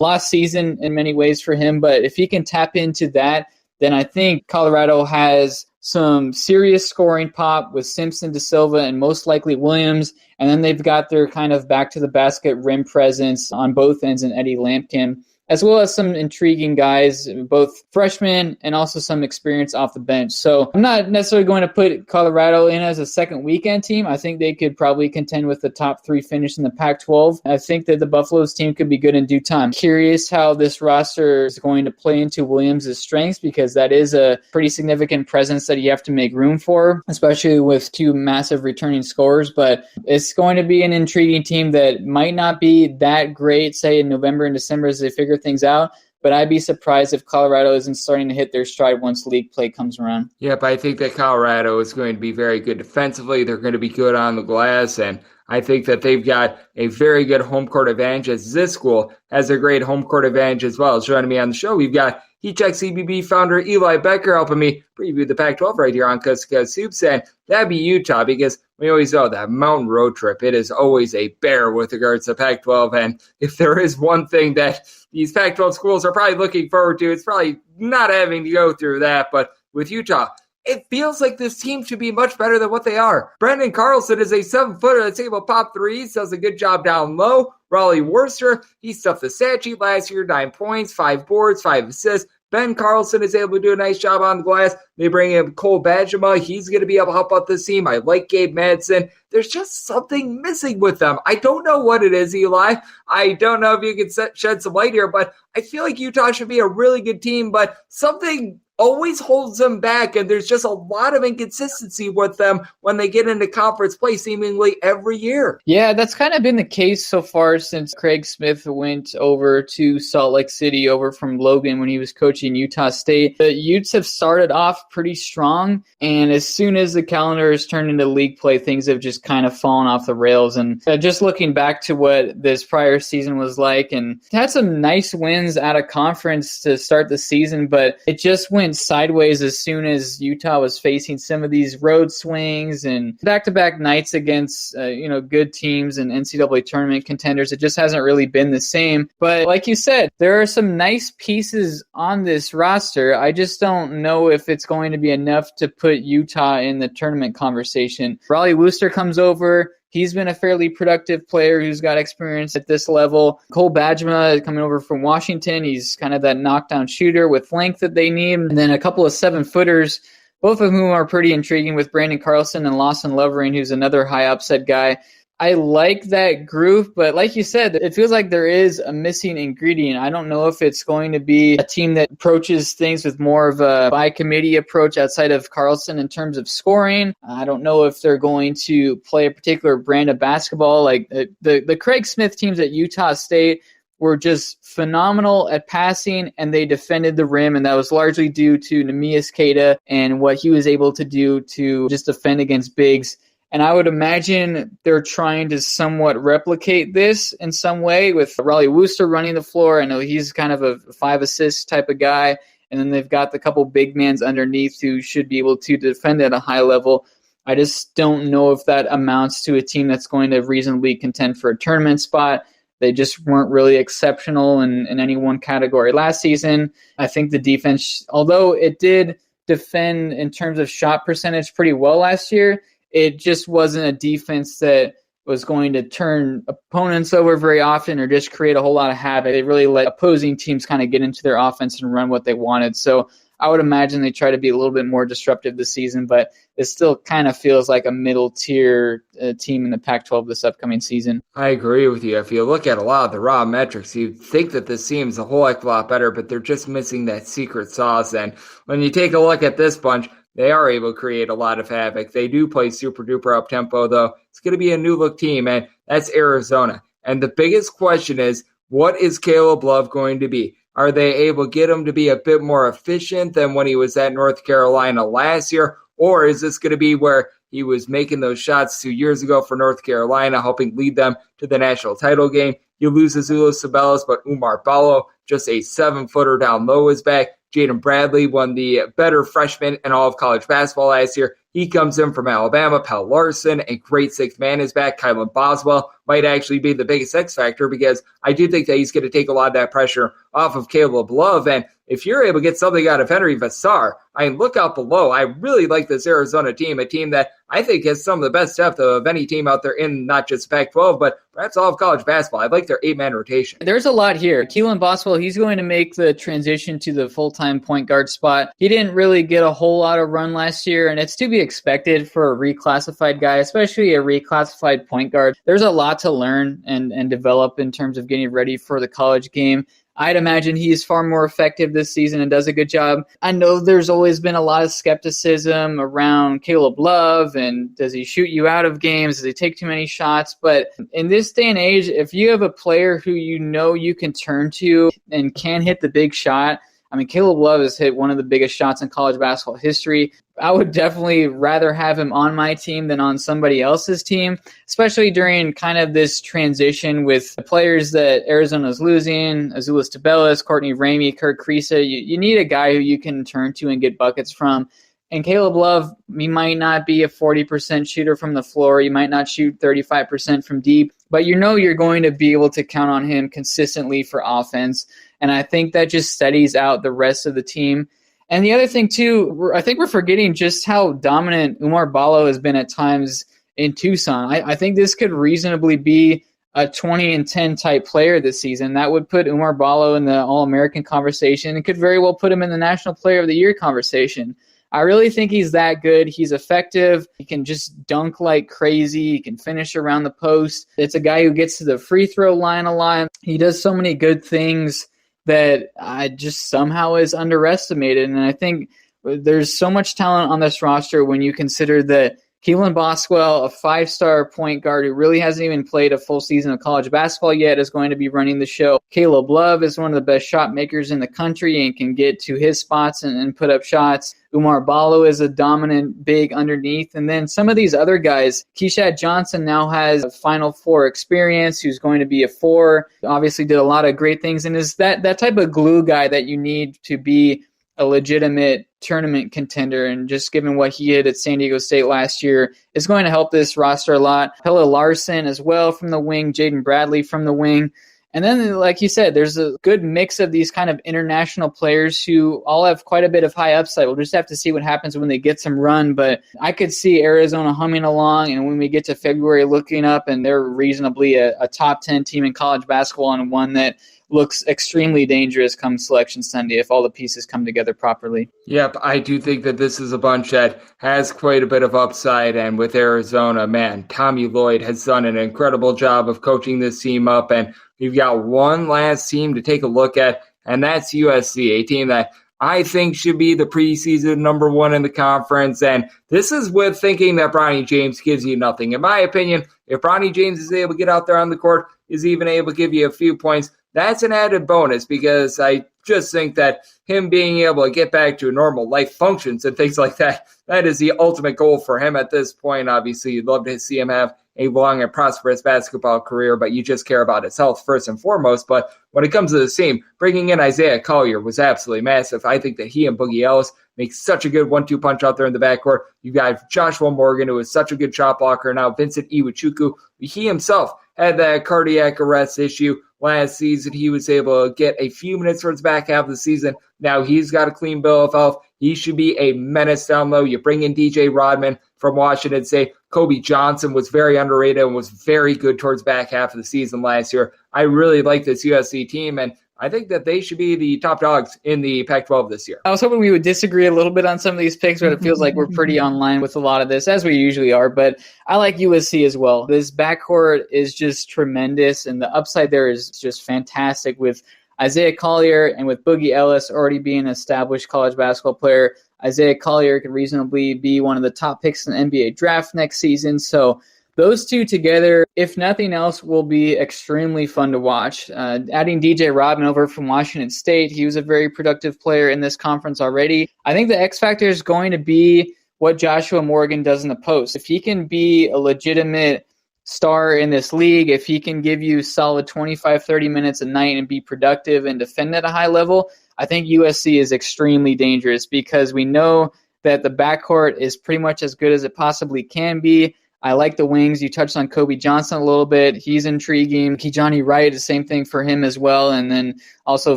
lost season in many ways for him, but if he can tap into that, then I think Colorado has some serious scoring pop with Simpson, De Silva, and most likely Williams. And then they've got their kind of back to the basket rim presence on both ends in Eddie Lampkin, as well as some intriguing guys, both freshmen and also some experience off the bench. So I'm not necessarily going to put Colorado in as a second weekend team. I think they could probably contend with the top 3 finish in the Pac-12. I think that the Buffaloes team could be good in due time. Curious how this roster is going to play into Williams' strengths, because that is a pretty significant presence that you have to make room for, especially with 2 massive returning scorers. But it's going to be an intriguing team that might not be that great, say, in November and December as they figure things out, but I'd be surprised if Colorado isn't starting to hit their stride once league play comes around. Yep, I think that Colorado is going to be very good defensively. They're going to be good on the glass, and I think that they've got a very good home court advantage, as this school has a great home court advantage as well. Joining me on the show, we've got Heat Check CBB founder Eli Boettger helping me preview the Pac-12 right here on Coast to Coast Hoops, and that'd be Utah, because we always know that mountain road trip, it is always a bear with regards to Pac-12, and if there is one thing that these Pac-12 schools are probably looking forward to, it's probably not having to go through that. But with Utah, it feels like this team should be much better than what they are. Brandon Carlson is a 7-footer that's able to pop threes, does a good job down low. Raleigh Worcester, he stuffed the stat sheet last year, 9 points, 5 boards, 5 assists. Ben Carlson is able to do a nice job on the glass. They bring in Cole Bajema. He's going to be able to help out this team. I like Gabe Madsen. There's just something missing with them. I don't know what it is, Eli. I don't know if you can shed some light here, but I feel like Utah should be a really good team, but something always holds them back, and there's just a lot of inconsistency with them when they get into conference play seemingly every year. Yeah, that's kind of been the case so far since Craig Smith went over to Salt Lake City over from Logan when he was coaching Utah State. The Utes have started off pretty strong, and as soon as the calendar has turned into league play, things have just kind of fallen off the rails. And just looking back to what this prior season was like, and had some nice wins out of conference to start the season, but it just went sideways as soon as Utah was facing some of these road swings and back-to-back nights against good teams and NCAA tournament contenders. It just hasn't really been the same. But like you said, there are some nice pieces on this roster. I just don't know if it's going to be enough to put Utah in the tournament conversation. Raleigh Worcester comes over. He's been a fairly productive player who's got experience at this level. Cole Bajema coming over from Washington. He's kind of that knockdown shooter with length that they need. And then a couple of 7-footers, both of whom are pretty intriguing, with Brandon Carlson and Lawson Lovering, who's another high upset guy. I like that group, but like you said, it feels like there is a missing ingredient. I don't know if it's going to be a team that approaches things with more of a by-committee approach outside of Carlson in terms of scoring. I don't know if they're going to play a particular brand of basketball. Like the Craig Smith teams at Utah State were just phenomenal at passing, and they defended the rim, and that was largely due to Neemias Queta and what he was able to do to just defend against bigs. And I would imagine they're trying to somewhat replicate this in some way with Raleigh Worcester running the floor. I know he's kind of a 5-assist type of guy. And then they've got the couple big mans underneath who should be able to defend at a high level. I just don't know if that amounts to a team that's going to reasonably contend for a tournament spot. They just weren't really exceptional in any one category last season. I think the defense, although it did defend in terms of shot percentage pretty well last year, it just wasn't a defense that was going to turn opponents over very often or just create a whole lot of havoc. They really let opposing teams kind of get into their offense and run what they wanted. So I would imagine they try to be a little bit more disruptive this season, but it still kind of feels like a middle-tier team in the Pac-12 this upcoming season. I agree with you. If you look at a lot of the raw metrics, you'd think that this team's a whole heck of a lot better, but they're just missing that secret sauce. And when you take a look at this bunch, they are able to create a lot of havoc. They do play super-duper up-tempo, though. It's going to be a new-look team, and that's Arizona. And the biggest question is, what is Caleb Love going to be? Are they able to get him to be a bit more efficient than when he was at North Carolina last year? Or is this going to be where he was making those shots 2 years ago for North Carolina, helping lead them to the national title game? You lose Azuolas Tubelis, but Umar Ballo, just a 7-footer down low, is back. Jaden Bradley, won the better freshman in all of college basketball last year. He comes in from Alabama. Pell Larson, a great sixth man, is back. Kylan Boswell might actually be the biggest X factor because I do think that he's going to take a lot of that pressure off of Caleb Love. And if you're able to get something out of Henry Vassar, I mean, look out below. I really like this Arizona team, a team that I think has some of the best depth of any team out there in not just Pac-12, but perhaps all of college basketball. I like their 8-man rotation. There's a lot here. Keelan Boswell, he's going to make the transition to the full-time point guard spot. He didn't really get a whole lot of run last year, and it's to be expected for a reclassified guy, especially a reclassified point guard. There's a lot to learn and develop in terms of getting ready for the college game. I'd imagine he's far more effective this season and does a good job. I know there's always been a lot of skepticism around Caleb Love and does he shoot you out of games? Does he take too many shots? But in this day and age, if you have a player who you know you can turn to and can hit the big shot, I mean, Caleb Love has hit one of the biggest shots in college basketball history. I would definitely rather have him on my team than on somebody else's team, especially during kind of this transition with the players that Arizona's losing, Azuolas Tubelis, Courtney Ramey, Kirk Kriisa. You need a guy who you can turn to and get buckets from. And Caleb Love, he might not be a 40% shooter from the floor. He might not shoot 35% from deep, but you know you're going to be able to count on him consistently for offense. And I think that just steadies out the rest of the team. And the other thing, too, I think we're forgetting just how dominant Umar Ballo has been at times in Tucson. I think this could reasonably be a 20-10 type player this season. That would put Umar Ballo in the All-American conversation. It could very well put him in the National Player of the Year conversation. I really think he's that good. He's effective. He can just dunk like crazy. He can finish around the post. It's a guy who gets to the free throw line a lot. He does so many good things that I just somehow is underestimated. And I think there's so much talent on this roster when you consider that Keelan Boswell, a 5-star point guard who really hasn't even played a full season of college basketball yet, is going to be running the show. Caleb Love is one of the best shot makers in the country and can get to his spots and put up shots. Umar Ballo is a dominant big underneath. And then some of these other guys, Keishad Johnson now has a Final Four experience, who's going to be a 4, obviously did a lot of great things, and is that type of glue guy that you need to be a legitimate tournament contender. And just given what he did at San Diego State last year, is going to help this roster a lot. Pelle Larson as well from the wing, Jaden Bradley from the wing. And then, like you said, there's a good mix of these kind of international players who all have quite a bit of high upside. We'll just have to see what happens when they get some run. But I could see Arizona humming along, and when we get to February looking up, and they're reasonably a top 10 team in college basketball, and one that looks extremely dangerous come Selection Sunday if all the pieces come together properly. Yep, I do think that this is a bunch that has quite a bit of upside, and with Arizona, man, Tommy Lloyd has done an incredible job of coaching this team up, and we've got one last team to take a look at, and that's USC, a team that I think should be the preseason number 1 in the conference, and this is with thinking that Bronny James gives you nothing. In my opinion, if Bronny James is able to get out there on the court, is even able to give you a few points, that's an added bonus, because I just think that him being able to get back to normal life functions and things like that, that is the ultimate goal for him at this point. Obviously, you'd love to see him have a long and prosperous basketball career, but you just care about his health first and foremost. But when it comes to the team, bringing in Isaiah Collier was absolutely massive. I think that he and Boogie Ellis make such a good 1-2 punch out there in the backcourt. You've got Joshua Morgan, who is such a good shot blocker. Now Vincent Iwuchukwu, he himself had that cardiac arrest issue last season. He was able to get a few minutes towards the back half of the season. Now he's got a clean bill of health. He should be a menace down low. You bring in DJ Rodman from Washington State. Kobe Johnson was very underrated and was very good towards the back half of the season last year. I really like this USC team, and I think that they should be the top dogs in the Pac-12 this year. I was hoping we would disagree a little bit on some of these picks, but it feels like we're pretty online with a lot of this, as we usually are. But I like USC as well. This backcourt is just tremendous, and the upside there is just fantastic with Isaiah Collier and with Boogie Ellis already being an established college basketball player. Isaiah Collier could reasonably be one of the top picks in the NBA draft next season. So those two together, if nothing else, will be extremely fun to watch. Adding DJ Rodman over from Washington State, he was a very productive player in this conference already. I think the X factor is going to be what Joshua Morgan does in the post. If he can be a legitimate star in this league, if he can give you solid 25, 30 minutes a night and be productive and defend at a high level, I think USC is extremely dangerous because we know that the backcourt is pretty much as good as it possibly can be. I like the wings. You touched on Kobe Johnson a little bit. He's intriguing. Kijani Wright, the same thing for him as well. And then also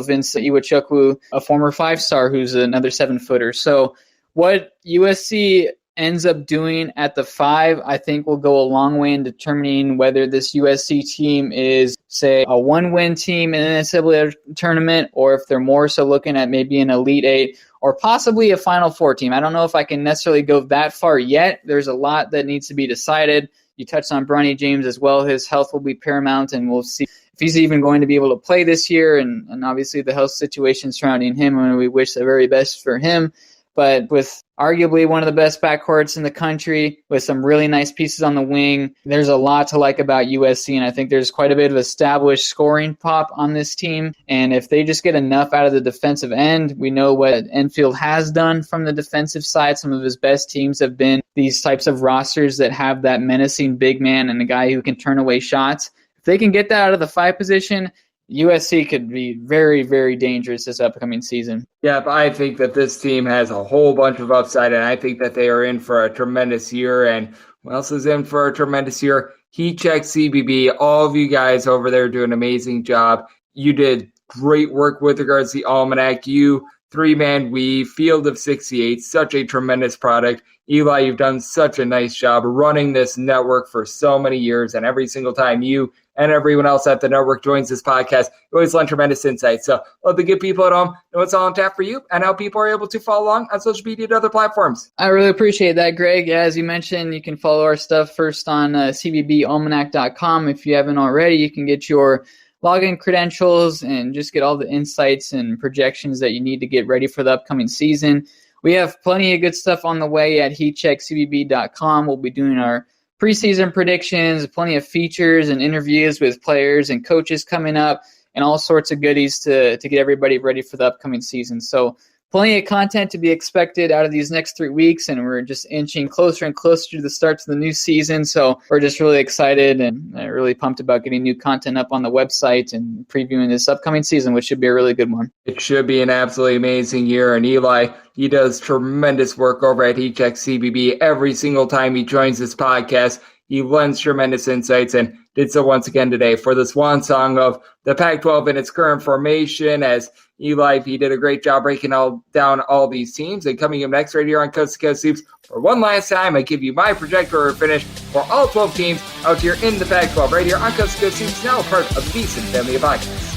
Vince Iwuchukwu, a former 5-star who's another 7-footer. So what USC ends up doing at the 5, I think will go a long way in determining whether this USC team is, say, a 1-win team in an NCAA tournament, or if they're more so looking at maybe an Elite 8 or possibly a Final Four team. I don't know if I can necessarily go that far yet. There's a lot that needs to be decided. You touched on Bronny James as well. His health will be paramount, and we'll see if he's even going to be able to play this year, and obviously the health situation surrounding him, and we wish the very best for him. But with arguably one of the best backcourts in the country, with some really nice pieces on the wing, there's a lot to like about USC, and I think there's quite a bit of established scoring pop on this team. And if they just get enough out of the defensive end, we know what Enfield has done from the defensive side. Some of his best teams have been these types of rosters that have that menacing big man and a guy who can turn away shots. If they can get that out of the 5 position, USC could be very, very dangerous this upcoming season. Yeah, but I think that this team has a whole bunch of upside, and I think that they are in for a tremendous year. And who else is in for a tremendous year? Heat Check CBB. All of you guys over there do an amazing job. You did great work with regards to the Almanac. You, 3-man weave, Field of 68, such a tremendous product. Eli, you've done such a nice job running this network for so many years, and every single time you and everyone else at the network joins this podcast, you always learn tremendous insights. So love to give people at home know what's all on tap for you and how people are able to follow along on social media and other platforms. I really appreciate that, Greg. Yeah, as you mentioned, you can follow our stuff first on cbbalmanac.com. If you haven't already, you can get your login credentials and just get all the insights and projections that you need to get ready for the upcoming season. We have plenty of good stuff on the way at heatcheckcbb.com. We'll be doing our preseason predictions, plenty of features and interviews with players and coaches coming up, and all sorts of goodies to get everybody ready for the upcoming season. So plenty of content to be expected out of these next 3 weeks, and we're just inching closer and closer to the start to the new season. So we're just really excited and really pumped about getting new content up on the website and previewing this upcoming season, which should be a really good one. It should be an absolutely amazing year. And Eli, he does tremendous work over at HeatCheck CBB. Every single time he joins this podcast, he lends tremendous insights, and did so once again today for the swan song of the Pac-12 in its current formation. As Eli, he did a great job breaking down all these teams. And coming up next right here on Coast to Coast Hoops, for one last time, I give you my projector finish for all 12 teams out here in the Pac-12 right here on Coast to Coast Hoops, now part of the VSiN family of podcasts.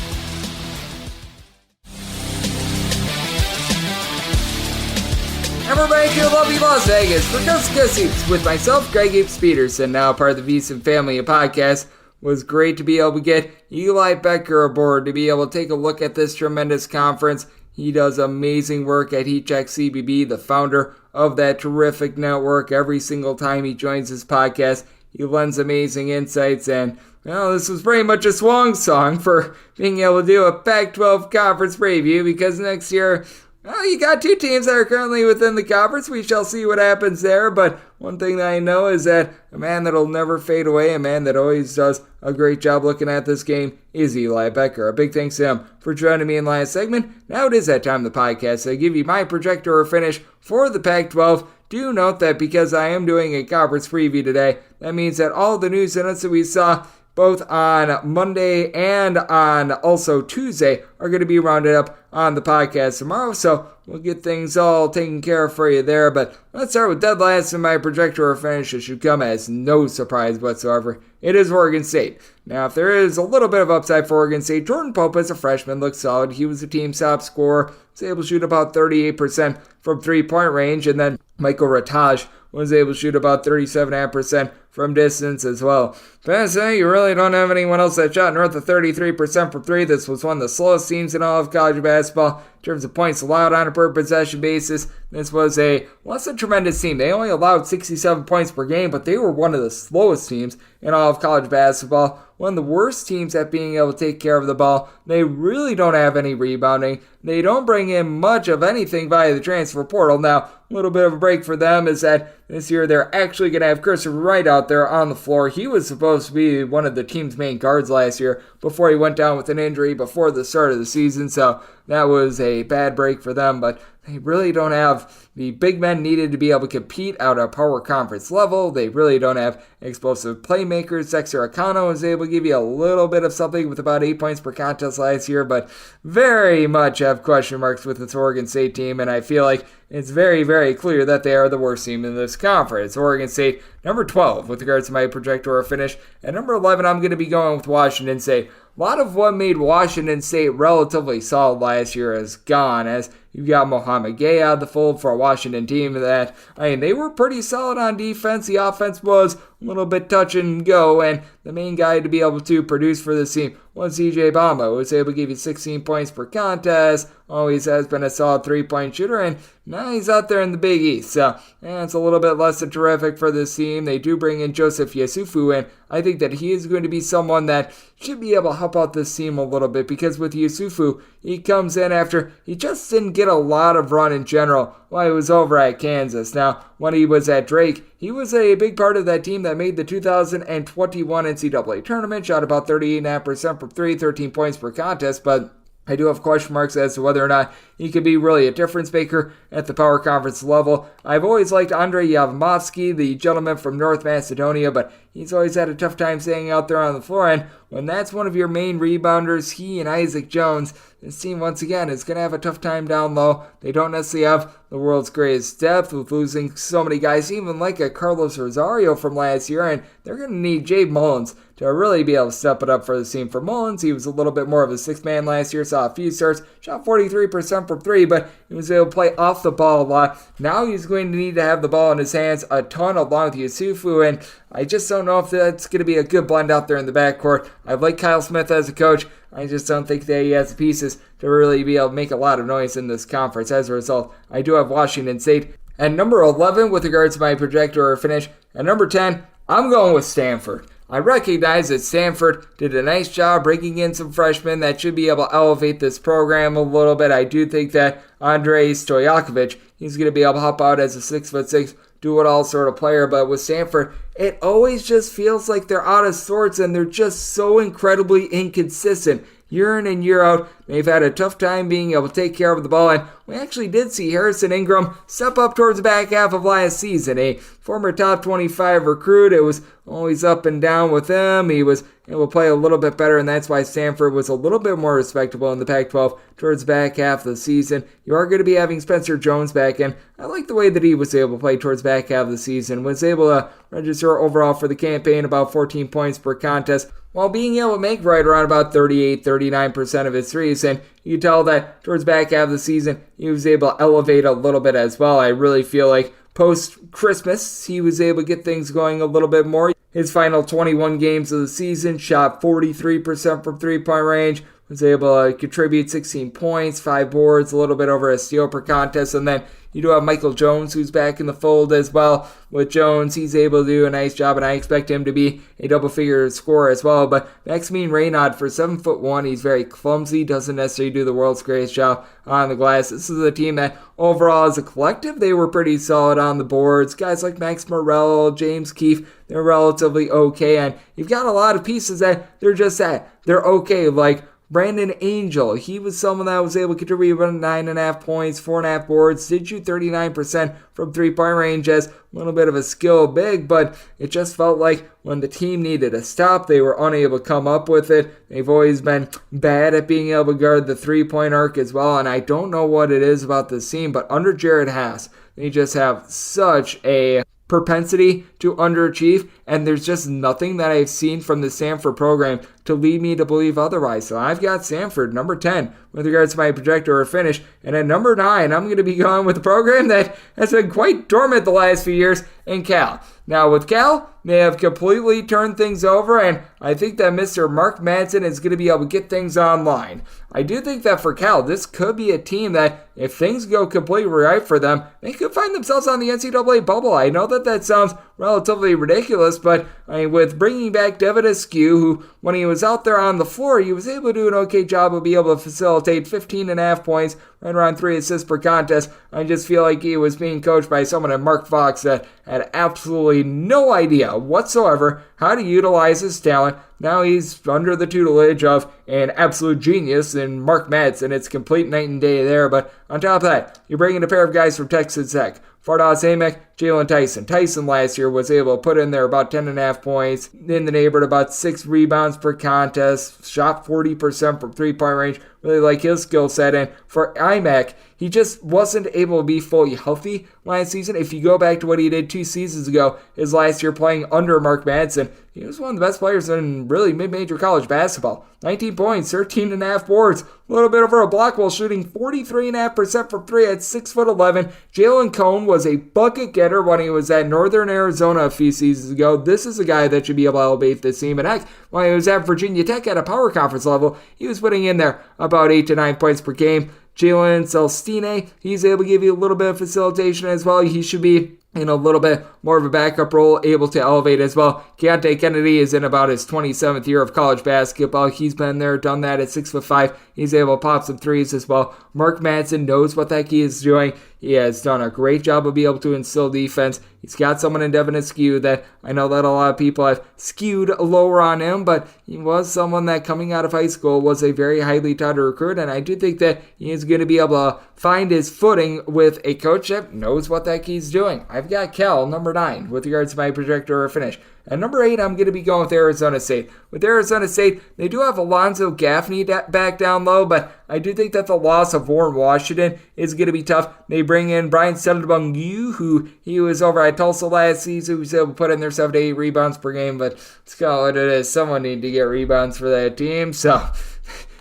And we're back here in lovely Las Vegas for Coast to Coast Hoops with myself, Greg Gibbs Peterson, now part of the VSiN family of podcasts. Was great to be able to get Eli Boettger aboard to be able to take a look at this tremendous conference. He does amazing work at HeatCheck CBB, the founder of that terrific network. Every single time he joins this podcast, he lends amazing insights, and well, this was very much a swan song for being able to do a Pac-12 conference preview, because next year, well, you got 2 teams that are currently within the conference. We shall see what happens there. But one thing that I know is that a man that'll never fade away, a man that always does a great job looking at this game, is Eli Boettger. A big thanks to him for joining me in last segment. Now it is that time of the podcast. I give you my projector or finish for the Pac-12. Do note that because I am doing a conference preview today, that means that all the news and notes that we saw both on Monday and on also Tuesday are going to be rounded up on the podcast tomorrow, so we'll get things all taken care of for you there. But let's start with dead last in my projector or finish. It should come as no surprise whatsoever. It is Oregon State. Now, if there is a little bit of upside for Oregon State, Jordan Pope as a freshman looks solid. He was the team's top scorer. Was able to shoot about 38% from three-point range. And then Michael Rataj was able to shoot about 37.5% from distance as well. But you really don't have anyone else that shot north of 33% from three. This was one of the slowest teams in all of college basketball in terms of points allowed on a per possession basis. This was a less than tremendous team. They only allowed 67 points per game, but they were one of the slowest teams in all of college basketball. One of the worst teams at being able to take care of the ball. They really don't have any rebounding. They don't bring in much of anything via the transfer portal. Now, a little bit of a break for them is that this year they're actually going to have Christopher Wright out there on the floor. He was supposed to be one of the team's main guards last year before he went down with an injury before the start of the season, so that was a bad break for them, but they really don't have the big men needed to be able to compete at a power conference level. They really don't have explosive playmakers. Dexter Akano was able to give you a little bit of something with about 8 points per contest last year, but very much have question marks with this Oregon State team, and I feel like it's very, very clear that they are the worst team in this conference. Oregon State, number 12 with regards to my projector finish. At number 11, I'm going to be going with Washington State. A lot of what made Washington State relatively solid last year is gone, as you've got Mohamed Gay out of the fold for a Washington team that, they were pretty solid on defense. The offense was a little bit touch and go, and the main guy to be able to produce for this team was CJ Bamba, who was able to give you 16 points per contest, always has been a solid three-point shooter, and now he's out there in the Big East. So, it's a little bit less than terrific for this team. They do bring in Joseph Yusufu, and I think that he is going to be someone that should be able to help out this team a little bit, because with Yusufu, he comes in after he just didn't get a lot of run in general while he was over at Kansas. Now, when he was at Drake, he was a big part of that team that made the 2021 NCAA tournament, shot about 38.5% from three, 13 points per contest, but I do have question marks as to whether or not he could be really a difference maker at the power conference level. I've always liked Andrei Yavmatsky, the gentleman from North Macedonia, but he's always had a tough time staying out there on the floor, and when that's one of your main rebounders, he and Isaac Jones, this team once again is going to have a tough time down low. They don't necessarily have the world's greatest depth with losing so many guys, even like a Carlos Rosario from last year, and they're going to need Jay Mullins to really be able to step it up for the team. For Mullins, he was a little bit more of a sixth man last year, saw a few starts, shot 43% from three, but he was able to play off the ball a lot. Now he's going to need to have the ball in his hands a ton along with Yusufu, and I just don't know if that's going to be a good blend out there in the backcourt. I like Kyle Smith as a coach. I just don't think that he has the pieces to really be able to make a lot of noise in this conference. As a result, I do have Washington State at number 11 with regards to my projector finish. At number 10, I'm going with Stanford. I recognize that Stanford did a nice job bringing in some freshmen that should be able to elevate this program a little bit. I do think that Andrei Stojakovic, he's going to be able to help out as a 6'6", do-it-all sort of player. But with Stanford, it always just feels like they're out of sorts and they're just so incredibly inconsistent. Year in and year out, they've had a tough time being able to take care of the ball, and we actually did see Harrison Ingram step up towards the back half of last season. A former top 25 recruit, it was always up and down with him. He was able to play a little bit better, and that's why Stanford was a little bit more respectable in the Pac-12 towards the back half of the season. You are going to be having Spencer Jones back in. I like the way that he was able to play towards the back half of the season, was able to register overall for the campaign about 14 points per contest, while being able to make right around about 38-39% of his threes. And you can tell that towards the back half of the season, he was able to elevate a little bit as well. I really feel like post-Christmas, he was able to get things going a little bit more. His final 21 games of the season, shot 43% from three-point range, was able to contribute 16 points, 5 boards, a little bit over a steal per contest, and then you do have Michael Jones, who's back in the fold as well. With Jones, he's able to do a nice job, and I expect him to be a double-figure scorer as well. But Maxime Reynaud, for 7'1", he's very clumsy, doesn't necessarily do the world's greatest job on the glass. This is a team that, overall, as a collective, they were pretty solid on the boards. Guys like Max Morrell, James Keefe, they're relatively okay, and you've got a lot of pieces that they're just that. They're okay, like Brandon Angel, he was someone that was able to contribute about 9.5 points, 4.5 boards, did shoot 39% from three-point range as a little bit of a skill big, but it just felt like when the team needed a stop, they were unable to come up with it. They've always been bad at being able to guard the three-point arc as well, and I don't know what it is about this team, but under Jared Haas, they just have such a propensity to underachieve, and there's just nothing that I've seen from the Stanford program to lead me to believe otherwise. So I've got Samford, number 10, with regards to my projector or finish. And at number 9, I'm going to be going with a program that has been quite dormant the last few years in Cal. Now, with Cal, they have completely turned things over, and I think that Mr. Mark Madsen is going to be able to get things online. I do think that for Cal, this could be a team that, if things go completely right for them, they could find themselves on the NCAA bubble. I know that sounds relatively ridiculous, but with bringing back Devin Askew, who, when he was out there on the floor, he was able to do an okay job of being able to facilitate 15.5 points, right around 3 assists per contest. I just feel like he was being coached by someone at Mark Fox that had absolutely no idea whatsoever how to utilize his talent. Now he's under the tutelage of an absolute genius in Mark Madsen. It's complete night and day there. But on top of that, you're bringing a pair of guys from Texas Tech. Fardaws Amick, Jalen Tyson. Tyson last year was able to put in there about 10.5 points, in the neighborhood about 6 rebounds per contest, shot 40% from three-point range. Really like his skill set. And for Imac, he just wasn't able to be fully healthy last season. If you go back to what he did 2 seasons ago, his last year playing under Mark Madsen, he was one of the best players in really mid-major college basketball. 19 points, 13.5 boards, a little bit over a block while shooting 43.5% from 3 at 6'11". Jalen Cone was a bucket getter when he was at Northern Arizona a few seasons ago. This is a guy that should be able to elevate this team. And heck, when he was at Virginia Tech at a power conference level, he was putting in there about 8 to 9 points per game. Jalen Celestine, he's able to give you a little bit of facilitation as well. He should be in a little bit more of a backup role, able to elevate as well. Keontae Kennedy is in about his 27th year of college basketball. He's been there, done that at 6'5". He's able to pop some threes as well. Mark Madsen knows what that key is doing. He has done a great job of being able to instill defense. He's got someone in Devin Askew that I know that a lot of people have skewed lower on him, but he was someone that coming out of high school was a very highly touted recruit, and I do think that he is going to be able to find his footing with a coach that knows what that key's doing. I've got Cal, number 9, with regards to my projector or finish. At number 8, I'm going to be going with Arizona State. With Arizona State, they do have Alonzo Gaffney back down low, but I do think that the loss of Warren Washington is going to be tough. They bring in Brian Sedabungu, who he was over at Tulsa last season, who was able to put in their 7 to 8 rebounds per game, but let's call it is. Someone need to get rebounds for that team, so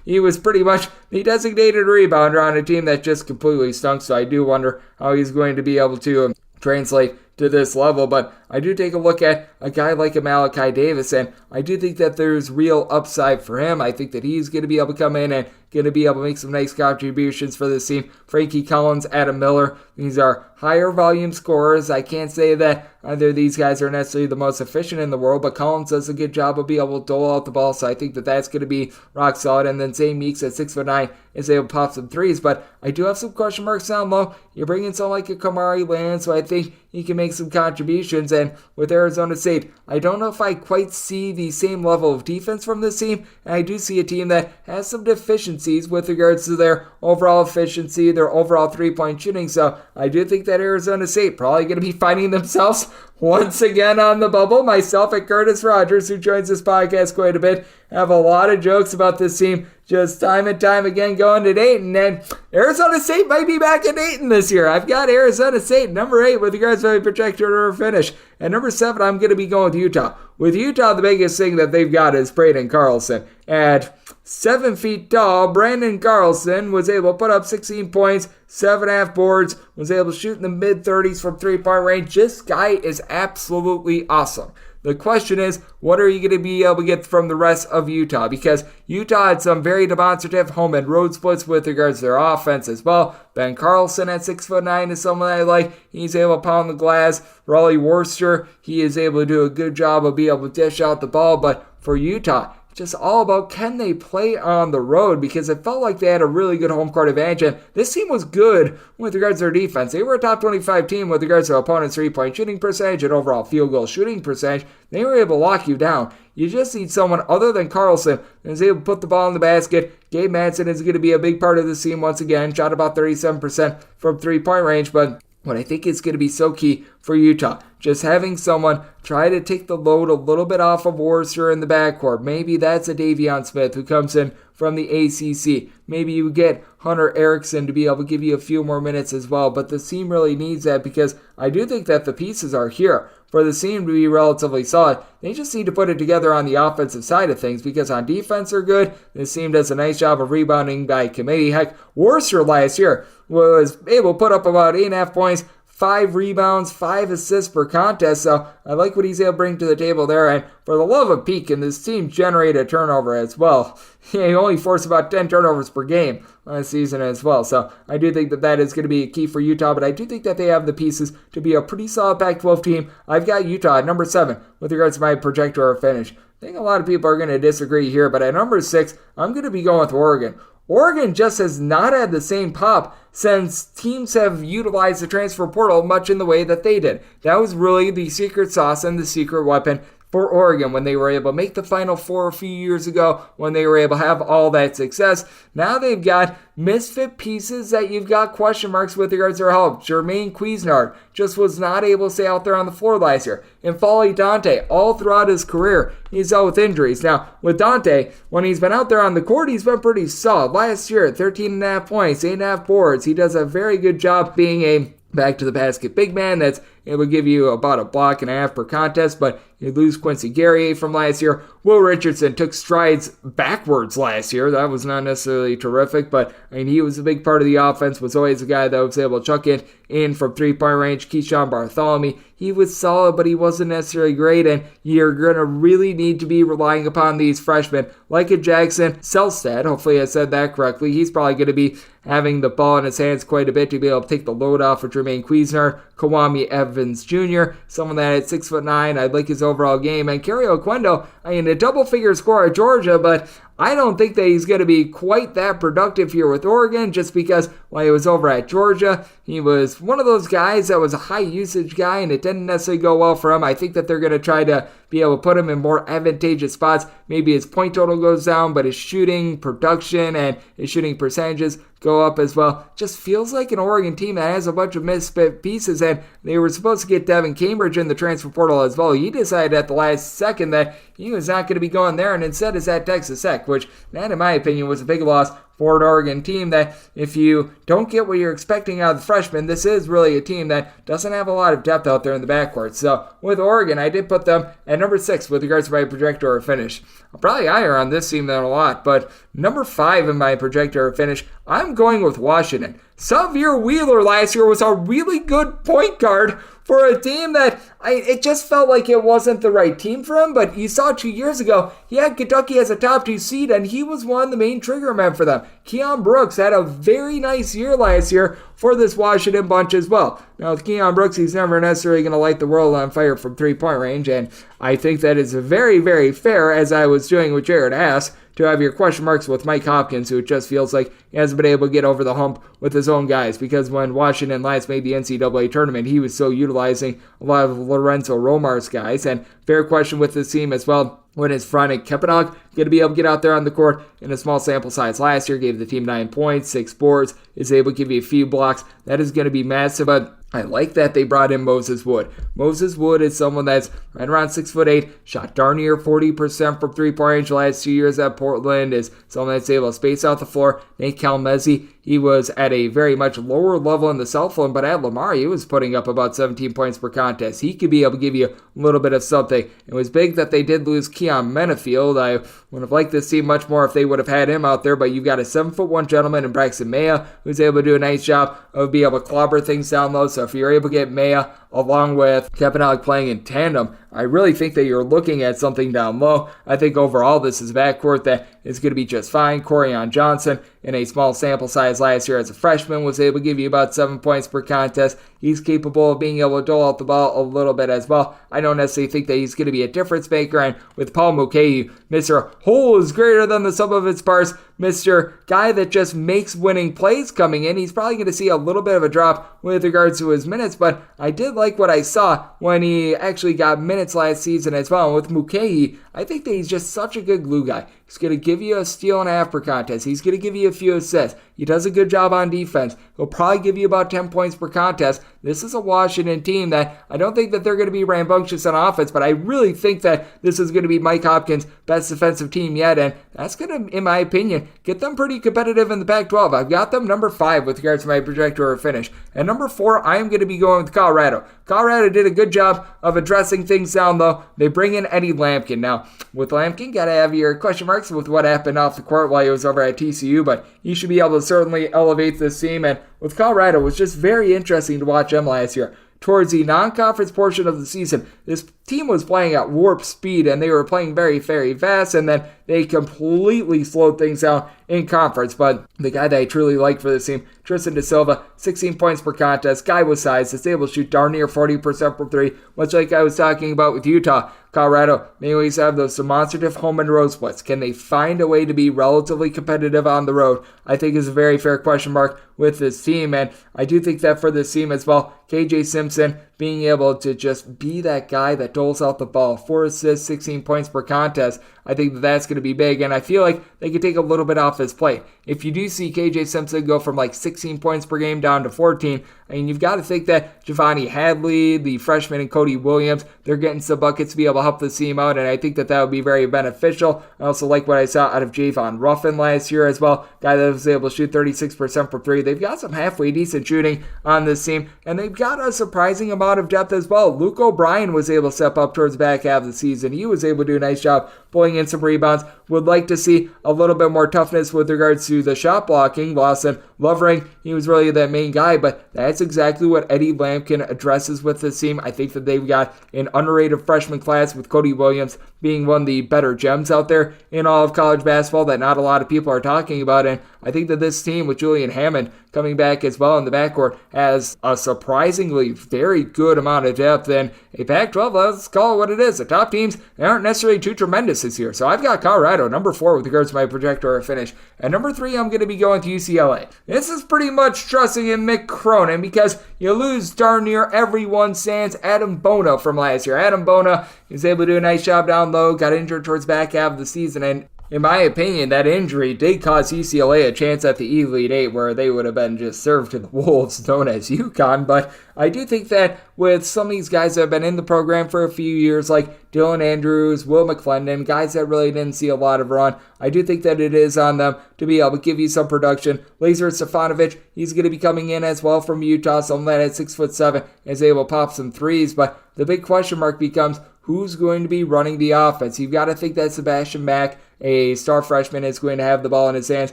he was pretty much the designated rebounder on a team that just completely stunk, so I do wonder how he's going to be able to translate to this level. But I do take a look at a guy like a Malachi Davis, and I do think that there's real upside for him. I think that he's going to be able to come in and going to be able to make some nice contributions for this team. Frankie Collins, Adam Miller, these are higher volume scorers. I can't say that either of these guys are necessarily the most efficient in the world, but Collins does a good job of being able to dole out the ball, so I think that that's going to be rock solid. And then Zay Meeks at 6'9" is able to pop some threes, but I do have some question marks down low. You're bringing someone like a Kamari Land, so I think he can make some contributions. And with Arizona State, I don't know if I quite see the same level of defense from this team, and I do see a team that has some deficiencies with regards to their overall efficiency, their overall three-point shooting. So I do think that Arizona State probably going to be finding themselves once again on the bubble. Myself and Curtis Rogers, who joins this podcast quite a bit, have a lot of jokes about this team just time and time again going to Dayton, and Arizona State might be back at Dayton this year. I've got Arizona State number 8 with regards to my projector or finish. At number 7, I'm going to be going with Utah. With Utah, the biggest thing that they've got is Braden Carlson. At 7 feet tall, Brandon Carlson was able to put up 16 points, 7.5 boards, was able to shoot in the mid-30s from three-point range. This guy is absolutely awesome. The question is, what are you going to be able to get from the rest of Utah? Because Utah had some very demonstrative home and road splits with regards to their offense as well. Ben Carlson at 6'9" is someone I like. He's able to pound the glass. Raleigh Worcester, he is able to do a good job of being able to dish out the ball. But for Utah, just all about can they play on the road, because it felt like they had a really good home court advantage, and this team was good with regards to their defense. They were a top 25 team with regards to opponents' three-point shooting percentage and overall field goal shooting percentage. They were able to lock you down. You just need someone other than Carlson that is able to put the ball in the basket. Gabe Madsen is going to be a big part of this team once again. Shot about 37% from three-point range, but what I think is going to be so key for Utah, just having someone try to take the load a little bit off of Worcester in the backcourt. Maybe that's a Davion Smith who comes in from the ACC. Maybe you get Hunter Erickson to be able to give you a few more minutes as well, but the team really needs that because I do think that the pieces are here for the team to be relatively solid. They just need to put it together on the offensive side of things because on defense they're good. This team does a nice job of rebounding by committee. Heck, Worcester last year was able to put up about 8.5 points, 5 rebounds, 5 assists per contest, so I like what he's able to bring to the table there. And for the love of Pete, can this team generate a turnover as well? He only forced about 10 turnovers per game last season as well, so I do think that that is going to be a key for Utah, but I do think that they have the pieces to be a pretty solid Pac-12 team. I've got Utah at number 7 with regards to my projector or finish. I think a lot of people are going to disagree here, but at number 6, I'm going to be going with Oregon. Oregon just has not had the same pop since teams have utilized the transfer portal much in the way that they did. That was really the secret sauce and the secret weapon for Oregon when they were able to make the Final Four a few years ago, when they were able to have all that success. Now they've got misfit pieces that you've got question marks with regards to their help. Jermaine Cuisinart just was not able to stay out there on the floor last year. And Foley Dante, all throughout his career, he's dealt with injuries. Now, with Dante, when he's been out there on the court, he's been pretty solid. Last year, 13.5 points, 8.5 boards. He does a very good job being a back-to-the-basket big man that's able to give you about a block and a half per contest, but you lose Quincy Guerrier from last year. Will Richardson took strides backwards last year. That was not necessarily terrific, but I mean, he was a big part of the offense, was always a guy that was able to chuck it in from three-point range. Keyshawn Bartholomew, he was solid, but he wasn't necessarily great, and you're going to really need to be relying upon these freshmen like a Jackson Selstad. Hopefully I said that correctly. He's probably going to be having the ball in his hands quite a bit to be able to take the load off of Jermaine Cuisinart. Kawami Evans Jr., someone that at 6'9", I like his overall game. And Kerry Oquendo, I mean, a double-figure score at Georgia, but I don't think that he's going to be quite that productive here with Oregon just because while he was over at Georgia, he was one of those guys that was a high-usage guy, and it didn't necessarily go well for him. I think that they're going to try to be able to put him in more advantageous spots. Maybe his point total goes down, but his shooting production and his shooting percentages go up as well. Just feels like an Oregon team that has a bunch of misfit pieces, and they were supposed to get Devin Cambridge in the transfer portal as well. He decided at the last second that he was not going to be going there, and instead is at Texas Tech, which that, in my opinion, was a big loss for an Oregon team that if you don't get what you're expecting out of the freshmen, this is really a team that doesn't have a lot of depth out there in the backcourt. So with Oregon, I did put them at number 6 with regards to my projector or finish. I'm probably higher on this team than a lot, but number 5 in my projector or finish, I'm going with Washington. Xavier Wheeler last year was a really good point guard for a team that it just felt like it wasn't the right team for him, but you saw 2 years ago, he had Kentucky as a top 2 seed, and he was one of the main trigger men for them. Keon Brooks had a very nice year last year for this Washington bunch as well. Now, with Keon Brooks, he's never necessarily going to light the world on fire from three-point range, and I think that is very, very fair, as I was doing with Jared Haas, to have your question marks with Mike Hopkins, who it just feels like he hasn't been able to get over the hump with his own guys, because when Washington last made the NCAA tournament, he was so utilizing a lot of Lorenzo Romar's guys, and fair question with this team as well. When his front at Kepanog going to be able to get out there on the court in a small sample size last year, gave the team 9 points, 6 boards, is able to give you a few blocks. That is going to be massive, but I like that they brought in Moses Wood. Moses Wood is someone that's right around 6'8", shot darn near 40% from three-point range the last 2 years at Portland, is someone that's able to space out the floor. Nate Calmezzi, he was at a very much lower level in the South Florida, but at Lamar, he was putting up about 17 points per contest. He could be able to give you a little bit of something. It was big that they did lose Keon Menafield. I would have liked to see much more if they would have had him out there, but you've got a 7'1" gentleman in Braxton Maya who's able to do a nice job of being able to clobber things down low. So if you're able to get Maya along with Kepanog playing in tandem, I really think that you're looking at something down low. I think overall this is a backcourt that is going to be just fine. Corian Johnson, in a small sample size last year as a freshman, was able to give you about 7 points per contest. He's capable of being able to dole out the ball a little bit as well. I don't necessarily think that he's going to be a difference maker. And with Paul Mulcahy, Mr. Whole is greater than the sum of its parts, Mr. Guy that just makes winning plays coming in, he's probably going to see a little bit of a drop with regards to his minutes, but I did like what I saw when he actually got minutes last season as well. And with Mulcahy, I think that he's just such a good glue guy. He's going to give you a steal and a half per contest. He's going to give you a few assists. He does a good job on defense. He'll probably give you about 10 points per contest. this is a Washington team that I don't think that they're going to be rambunctious on offense, but I really think that this is going to be Mike Hopkins' best defensive team yet, and that's going to, in my opinion, get them pretty competitive in the Pac-12. I've got them number 5 with regards to my projector finish. And number 4, I am going to be going with Colorado. Colorado did a good job of addressing things down low. They bring in Eddie Lampkin. Now, with Lampkin, got to have your question marks with what happened off the court while he was over at TCU, but he should be able to certainly elevate this team. And with Colorado, it was just very interesting to watch them last year. Towards the non-conference portion of the season, this team was playing at warp speed, and they were playing very, very fast, and then they completely slowed things down in conference. But the guy that I truly like for this team, Tristan Da Silva, 16 points per contest, guy with size, is able to shoot darn near 40% from 3, much like I was talking about with Utah. Colorado may always have those demonstrative home and road splits. Can they find a way to be relatively competitive on the road? I think is a very fair question mark with this team, and I do think that for this team as well, KJ Simpson being able to just be that guy that doles out the ball, 4 assists, 16 points per contest, I think that that's going to be big, and I feel like they could take a little bit off his plate. If you do see KJ Simpson go from like 16 points per game down to 14, I mean, you've got to think that Giovanni Hadley, the freshman, and Cody Williams, they're getting some buckets to be able to help this team out, and I think that that would be very beneficial. I also like what I saw out of Javon Ruffin last year as well, guy that was able to shoot 36% from 3. They've got some halfway decent shooting on this team, and they've got a surprising amount of depth as well. Luke O'Brien was able to step up towards the back half of the season. He was able to do a nice job pulling in some rebounds. Would like to see a little bit more toughness with regards to the shot blocking. Lawson Lovering, he was really that main guy, but that's exactly what Eddie Lampkin addresses with this team. I think that they've got an underrated freshman class with Cody Williams being one of the better gems out there in all of college basketball that not a lot of people are talking about, and I think that this team with Julian Hammond coming back as well in the backcourt has a surprisingly very good amount of depth, and a Pac-12, let's call it what it is. The top teams, they aren't necessarily too tremendous this year, so I've got Colorado, number 4 with regards to my projector finish, and number 3, I'm going to be going to UCLA. This is pretty much trusting in Mick Cronin because you lose darn near everyone sans Adam Bona from last year. Adam Bona was able to do a nice job down low, got injured towards the back half of the season, and in my opinion, that injury did cost UCLA a chance at the Elite Eight where they would have been just served to the wolves known as UConn. But I do think that with some of these guys that have been in the program for a few years, like Dylan Andrews, Will McClendon, guys that really didn't see a lot of run, I do think that it is on them to be able to give you some production. Lazar Stefanovic, he's going to be coming in as well from Utah, someone that at 6'7" is able to pop some threes. But the big question mark becomes, who's going to be running the offense? You've got to think that Sebastian Mack, a star freshman, is going to have the ball in his hands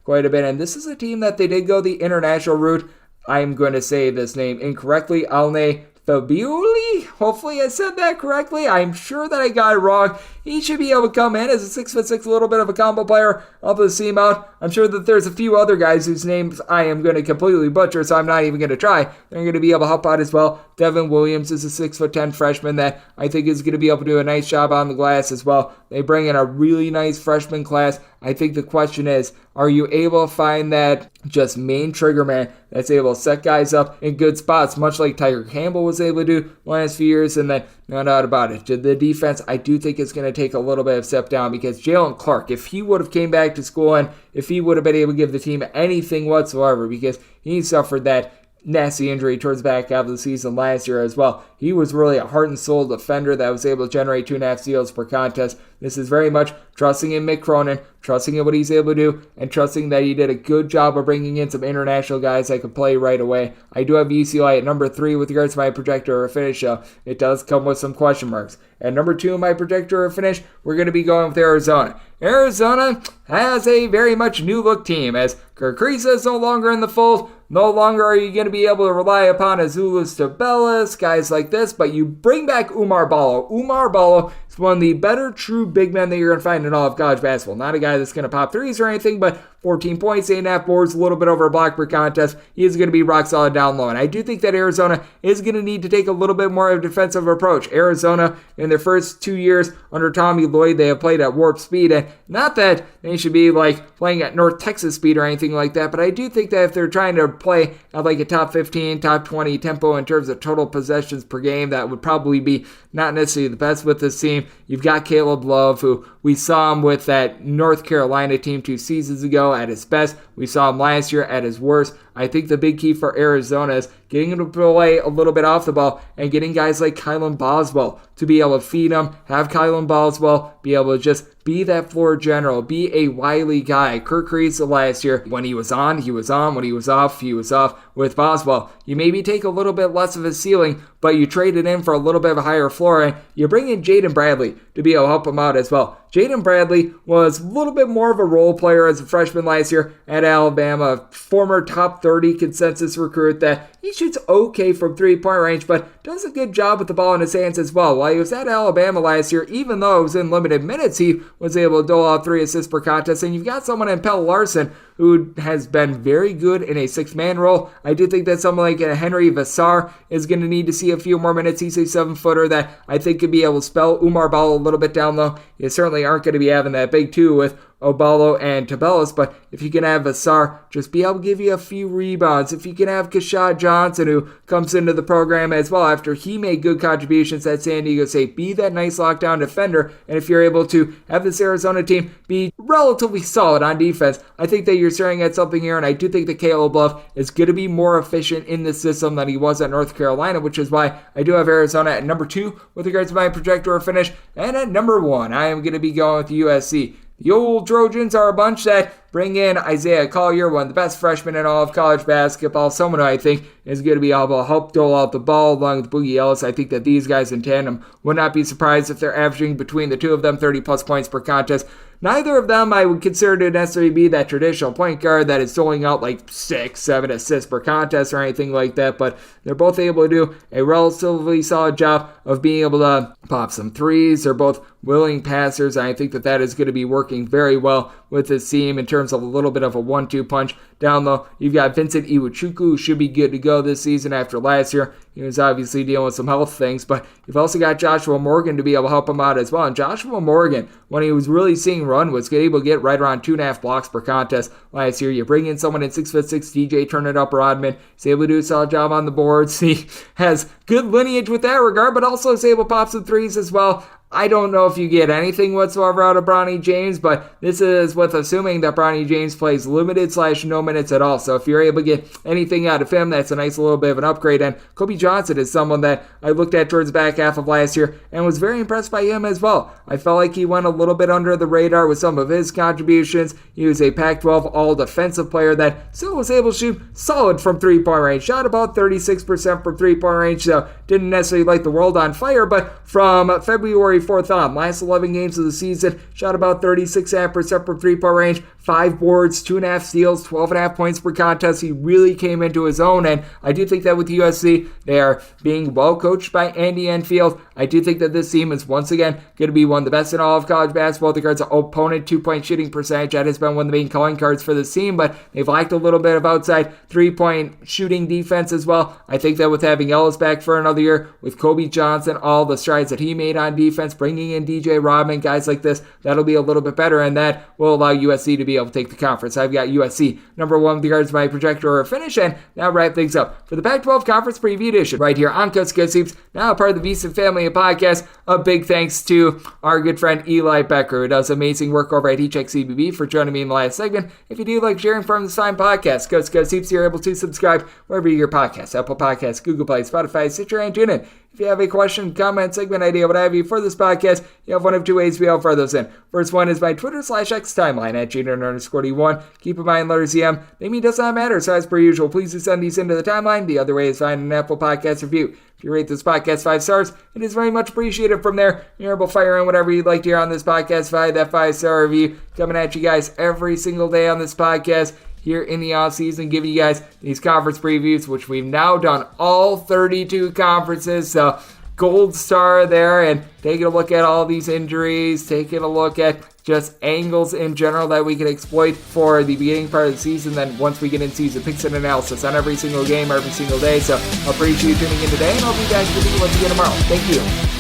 quite a bit. And this is a team that they did go the international route. I'm going to say this name incorrectly. Alne Fabioli? Hopefully I said that correctly. I'm sure that I got it wrong. He should be able to come in as a 6'6", a little bit of a combo player, up the seam out. I'm sure that there's a few other guys whose names I am going to completely butcher, so I'm not even going to try. They're going to be able to help out as well. Devin Williams is a 6'10" freshman that I think is going to be able to do a nice job on the glass as well. They bring in a really nice freshman class. I think the question is, are you able to find that just main trigger man that's able to set guys up in good spots, much like Tiger Campbell was able to do the last few years? And then, no doubt about it, the defense, I do think it's going to take a little bit of step down because Jalen Clark, if he would have came back to school and if he would have been able to give the team anything whatsoever, because he suffered that nasty injury towards the back half of the season last year as well. He was really a heart and soul defender that was able to generate 2.5 steals per contest. This is very much trusting in Mick Cronin, trusting in what he's able to do, and trusting that he did a good job of bringing in some international guys that could play right away. I do have UCLA at number 3 with regards to my projector or finish. It does come with some question marks. At number 2 in my projector or finish, we're going to be going with Arizona. Arizona has a very much new look team as Kirk Kriisa is no longer in the fold. No longer are you going to be able to rely upon Azuolas Tubelis, guys like this, but you bring back Umar Ballo. Umar Ballo is one of the better true big men that you're going to find in all of college basketball. Not a guy that's going to pop threes or anything, but 14 points, 8.5 boards, a little bit over a block per contest. He is going to be rock solid down low. And I do think that Arizona is going to need to take a little bit more of a defensive approach. Arizona, in their first 2 years under Tommy Lloyd, they have played at warp speed. And not that they should be like playing at North Texas speed or anything like that, but I do think that if they're trying to play at like a top 15, top 20 tempo in terms of total possessions per game, that would probably be not necessarily the best with this team. You've got Caleb Love, who we saw him with that North Carolina team 2 seasons ago at his best. We saw him last year at his worst. I think the big key for Arizona is getting him to play a little bit off the ball and getting guys like Kylan Boswell to be able to feed him, have Kylan Boswell be able to just be that floor general, be a wily guy. Kirk Kriisa last year, when he was on, he was on. When he was off, he was off. With Boswell, you maybe take a little bit less of a ceiling, but you trade it in for a little bit of a higher floor, and you bring in Jaden Bradley to be able to help him out as well. Jaden Bradley was a little bit more of a role player as a freshman last year at Alabama, former top 30 consensus recruit that he shoots okay from three-point range, but does a good job with the ball in his hands as well. While he was at Alabama last year, even though it was in limited minutes, he was able to dole out 3 assists per contest, and you've got someone in Pelle Larsson who has been very good in a 6-man role. I do think that someone like Henry Vassar is going to need to see a few more minutes. He's a 7-footer that I think could be able to spell Umar Ball a little bit down low. You certainly aren't going to be having that big 2 with Obalo and Tabellis, but if you can have Vassar just be able to give you a few rebounds, if you can have Kashad Johnson, who comes into the program as well after he made good contributions at San Diego State, be that nice lockdown defender, and if you're able to have this Arizona team be relatively solid on defense, I think that you're staring at something here, and I do think that Caleb Love is going to be more efficient in the system than he was at North Carolina, which is why I do have Arizona at number 2 with regards to my projector finish, and at number 1, I am going to be going with USC. The old Trojans are a bunch that bring in Isaiah Collier, one of the best freshmen in all of college basketball, someone who I think is going to be able to help dole out the ball along with Boogie Ellis. I think that these guys in tandem would not be surprised if they're averaging between the two of them 30-plus points per contest. Neither of them I would consider to necessarily be that traditional point guard that is doling out like 6-7 assists per contest or anything like that, but they're both able to do a relatively solid job of being able to pop some threes. They're both willing passers, and I think that that is going to be working very well with this team in terms of a little bit of a 1-2 punch down low. You've got Vincent Iwuchukwu, who should be good to go this season after last year. He was obviously dealing with some health things, but you've also got Joshua Morgan to be able to help him out as well. And Joshua Morgan, when he was really seeing run, was able to get right around 2.5 blocks per contest last year. You bring in someone in 6'6" DJ Turn It Up Rodman. He's able to do a solid job on the boards. He has good lineage with that regard, but also is able to pop some threes as well. I don't know if you get anything whatsoever out of Bronny James, but this is with assuming that Bronny James plays limited/no minutes at all. So if you're able to get anything out of him, that's a nice little bit of an upgrade. And Kobe Johnson is someone that I looked at towards the back half of last year and was very impressed by him as well. I felt like he went a little bit under the radar with some of his contributions. He was a Pac-12 all-defensive player that still was able to shoot solid from three-point range. Shot about 36% from three-point range, so didn't necessarily light the world on fire, but from February 4th on, last 11 games of the season, shot about 36.5% from three-point range, 5 boards, 2.5 steals, 12.5 points per contest. He really came into his own, and I do think that with USC, they are being well coached by Andy Enfield. I do think that this team is once again going to be one of the best in all of college basketball with regards to opponent 2-point shooting percentage. That has been one of the main calling cards for this team, but they've lacked a little bit of outside 3-point shooting defense as well. I think that with having Ellis back for another year, with Kobe Johnson, all the strides that he made on defense, bringing in DJ Rodman, guys like this, that'll be a little bit better, and that will allow USC to be able to take the conference. I've got USC number 1 with regards to my projector or finish, and now wrap things up for the Pac-12 Conference Preview Edition right here on Coach Good Soups, now part of the VSiN family of podcasts. A big thanks to our good friend Eli Boettger, who does amazing work over at eCheckCBB, for joining me in the last segment. If you do like sharing from this fine podcast, Coach Good Soups, you're able to subscribe wherever you get your podcasts, Apple Podcasts, Google Play, Spotify, Stitcher, and TuneIn. If you have a question, comment, segment idea, what have you for this podcast, you have one of 2 ways to be able to fire those in. First one is my Twitter/X timeline at Junior_D1. Keep in mind, letters EM, name does not matter, so as per usual, please do send these into the timeline. The other way is find an Apple Podcast review. If you rate this podcast 5 stars, it is very much appreciated. From there, you're able to fire in whatever you'd like to hear on this podcast via that 5-star review. Coming at you guys every single day on this podcast here in the offseason, giving you guys these conference previews, which we've now done all 32 conferences, so gold star there, and taking a look at all these injuries, taking a look at just angles in general that we can exploit for the beginning part of the season. Then once we get in season picks and analysis on every single game, every single day. So I appreciate you tuning in today, and I'll be back with you once again tomorrow. Thank you.